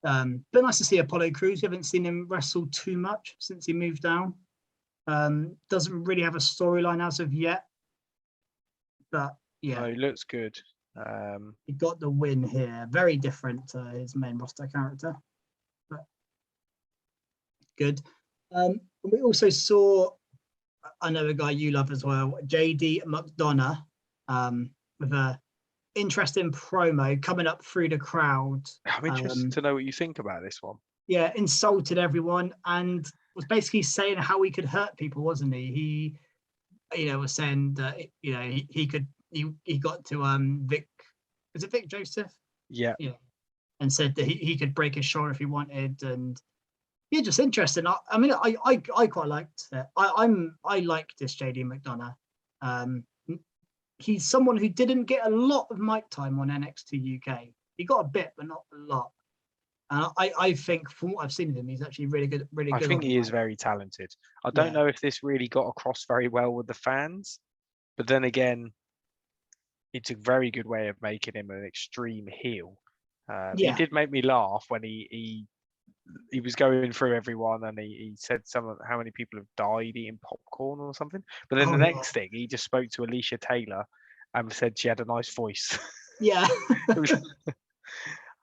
But nice to see Apollo Crews. We haven't seen him wrestle too much since he moved down. Doesn't really have a storyline as of yet. But yeah, he looks good. He got the win here. Very different to his main roster character, but good. We also saw another guy you love as well, JD McDonough, with a interesting promo coming up through the crowd. I'm interested to know what you think about this one. Yeah, insulted everyone and was basically saying how he could hurt people, wasn't he? He, was saying that he got to Vic. Is it Vic Joseph? Yeah. And said that he could break his shoulder if he wanted, and yeah, just interesting. I quite liked it. I like this JD McDonough. He's someone who didn't get a lot of mic time on NXT UK. He got a bit, but not a lot. I think from what I've seen of him, he's actually really good. I think he is very talented. I don't know if this really got across very well with the fans, but then again, it's a very good way of making him an extreme heel. He did make me laugh when he was going through everyone and he said how many people have died eating popcorn or something. But then the next thing, he just spoke to Alicia Taylor and said she had a nice voice. Yeah.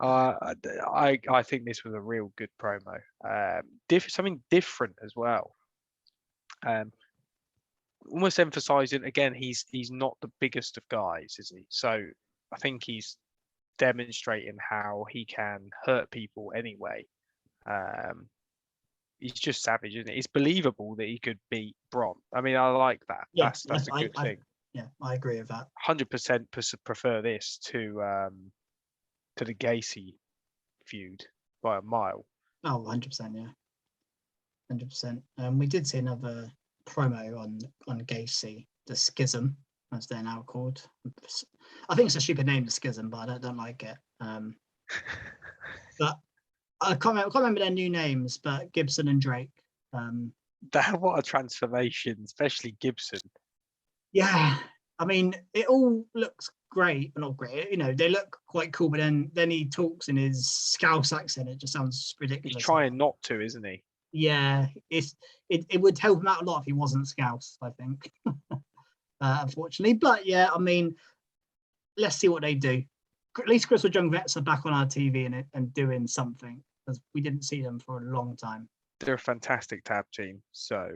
I think this was a real good promo. Something different as well. Almost emphasizing again, he's not the biggest of guys, is he? So I think he's demonstrating how he can hurt people anyway. He's just savage, isn't it? It's believable that he could beat Braun. I mean, I like that. Yeah, that's a good thing. I agree with that. 100% prefer this to the Gacy feud by a mile. Oh, 100%, yeah. 100%. We did see another promo on Gacy, the Schism, as they're now called. I think it's a stupid name, the Schism, but I don't like it. But I can't remember their new names, but Gibson and Drake. What a transformation, especially Gibson. Yeah, I mean, it all looks great, but not great. They look quite cool, but then he talks in his Scouse accent. It just sounds ridiculous. He's trying not to, isn't he? Yeah, it would help him out a lot if he wasn't Scouse, I think. Unfortunately, but yeah, I mean, let's see what they do. At least Crystal Young Vets are back on our TV and doing something, because we didn't see them for a long time. They're a fantastic tag team, so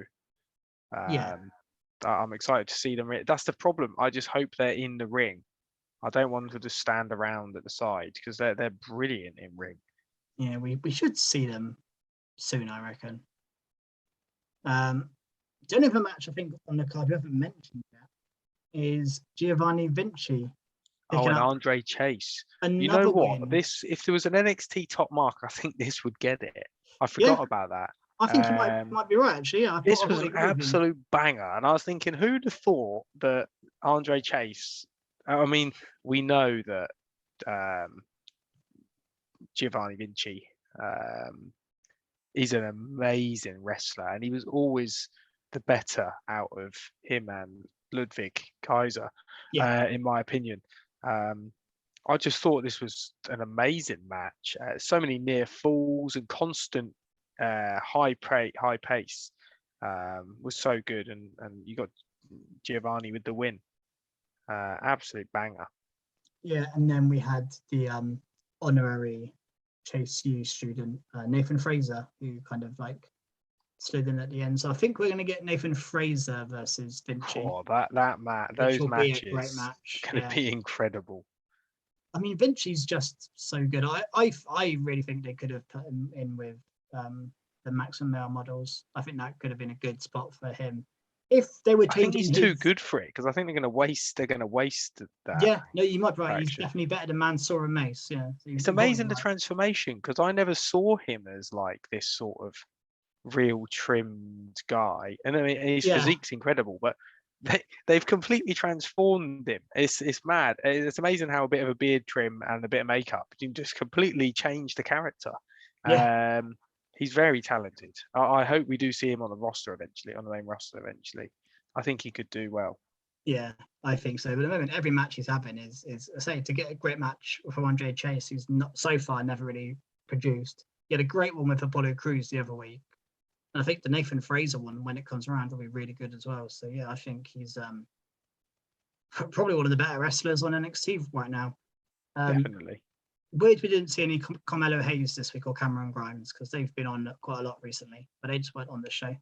I'm excited to see them. That's the problem. I just hope they're in the ring. I don't want them to just stand around at the side, because they're brilliant in ring. Yeah, we should see them soon, I reckon. The only other match I think on the card we haven't mentioned yet is Giovanni Vinci. And Andre Chase. You know what? Win. If there was an NXT top mark, I think this would get it. I forgot about that. I think you might be right, actually. Yeah, this was an absolute banger. And I was thinking, who'd have thought that Andre Chase... I mean, we know that Giovanni Vinci is an amazing wrestler, and he was always the better out of him and Ludwig Kaiser, in my opinion. I just thought this was an amazing match. So many near falls and constant high pace was so good, and you got Giovanni with the win. Absolute banger. Yeah, and then we had the honorary Chase U student, Nathan Fraser, who kind of like slid in at the end. So I think we're going to get Nathan Fraser versus Vinci. Oh, that match, those matches, be a great match. Going to be incredible. I mean, Vinci's just so good. I really think they could have put him in with the Maximum Male models. I think that could have been a good spot for him. If they were changing, I think he's too good for it, because I think they're going to waste that. Yeah, no, you might be right. He's definitely better than Mansoor and Mace. Yeah, so it's amazing the transformation, because I never saw him as like this sort of real trimmed guy, and I mean his physique's incredible, but they've completely transformed him. It's mad. It's amazing how a bit of a beard trim and a bit of makeup can just completely change the character. Yeah. He's very talented. I hope we do see him on the roster eventually, on the main roster eventually. I think he could do well. Yeah, I think so. But at the moment, every match he's having is I say, to get a great match from Andre Chase, who's not so far never really produced. He had a great one with Apollo Crews the other week. And I think the Nathan Fraser one, when it comes around, will be really good as well. So yeah, I think he's probably one of the better wrestlers on NXT right now. Definitely. Weird we didn't see any Carmelo Hayes this week or Cameron Grimes, because they've been on quite a lot recently, but they just weren't on the show,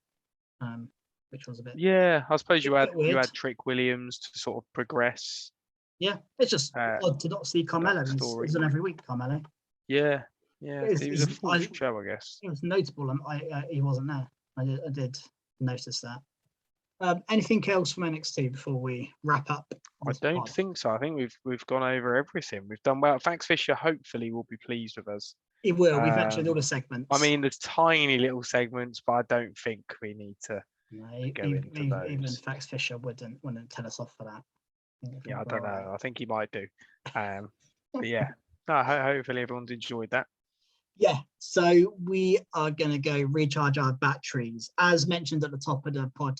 which was a bit. Yeah, I suppose you had weird. Trick Williams to sort of progress. Yeah, it's just odd to not see Carmelo. He's on every week, Carmelo. Yeah, he was a full show, I guess. It was notable. He wasn't there. I did notice that. Anything else from NXT before we wrap up? I don't think so. I think we've gone over everything. We've done well. Thanks, Fisher. Hopefully, will be pleased with us. He will. We've mentioned all the segments. I mean, there's tiny little segments, but I don't think we need to go into those. Even Fax Fisher wouldn't tell us off for that. Yeah, I don't know. I think he might do. But yeah, hopefully everyone's enjoyed that. Yeah, so we are going to go recharge our batteries, as mentioned at the top of the pod.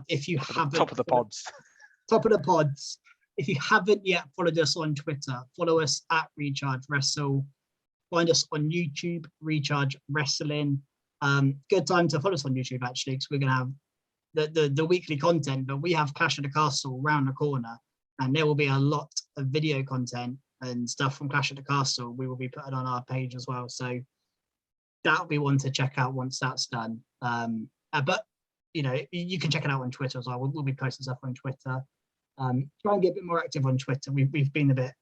If you haven't, top of the pods. If you haven't yet followed us on Twitter, follow us at Recharge Wrestle. Find us on YouTube, Recharge Wrestling. Good time to follow us on YouTube actually, because we're going to have the weekly content, but we have Clash of the Castle round the corner, and there will be a lot of video content and stuff from Clash of the Castle we will be putting on our page as well. So that'll be one to check out once that's done. But you know, you can check it out on Twitter as well. We'll be posting stuff on Twitter. Try and get a bit more active on Twitter. We've been a bit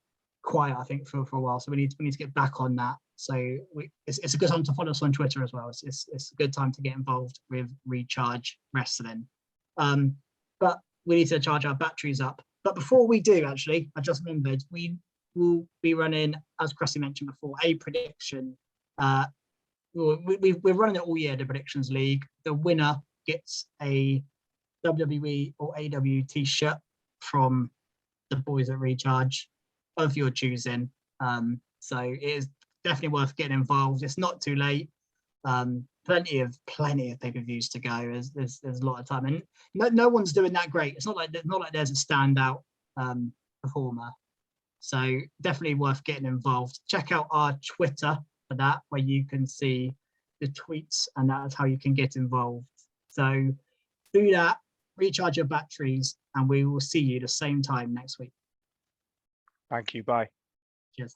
quiet, I think, for a while, so we need to get back on that. So it's a good time to follow us on Twitter as well. It's a good time to get involved with Recharge Wrestling. But we need to charge our batteries up. But before we do, actually, I just remembered, we will be running, as Cressy mentioned before, a prediction. We're running it all year, the Predictions League. The winner gets a WWE or AEW t-shirt from the boys at Recharge of your choosing. So it is definitely worth getting involved. It's not too late. Plenty of pay-per-views to go. There's a lot of time, and no one's doing that great. It's not like there's a standout performer. So definitely worth getting involved. Check out our Twitter for that, where you can see the tweets, and that's how you can get involved. So do that, recharge your batteries, and we will see you the same time next week. Thank you. Bye. Cheers.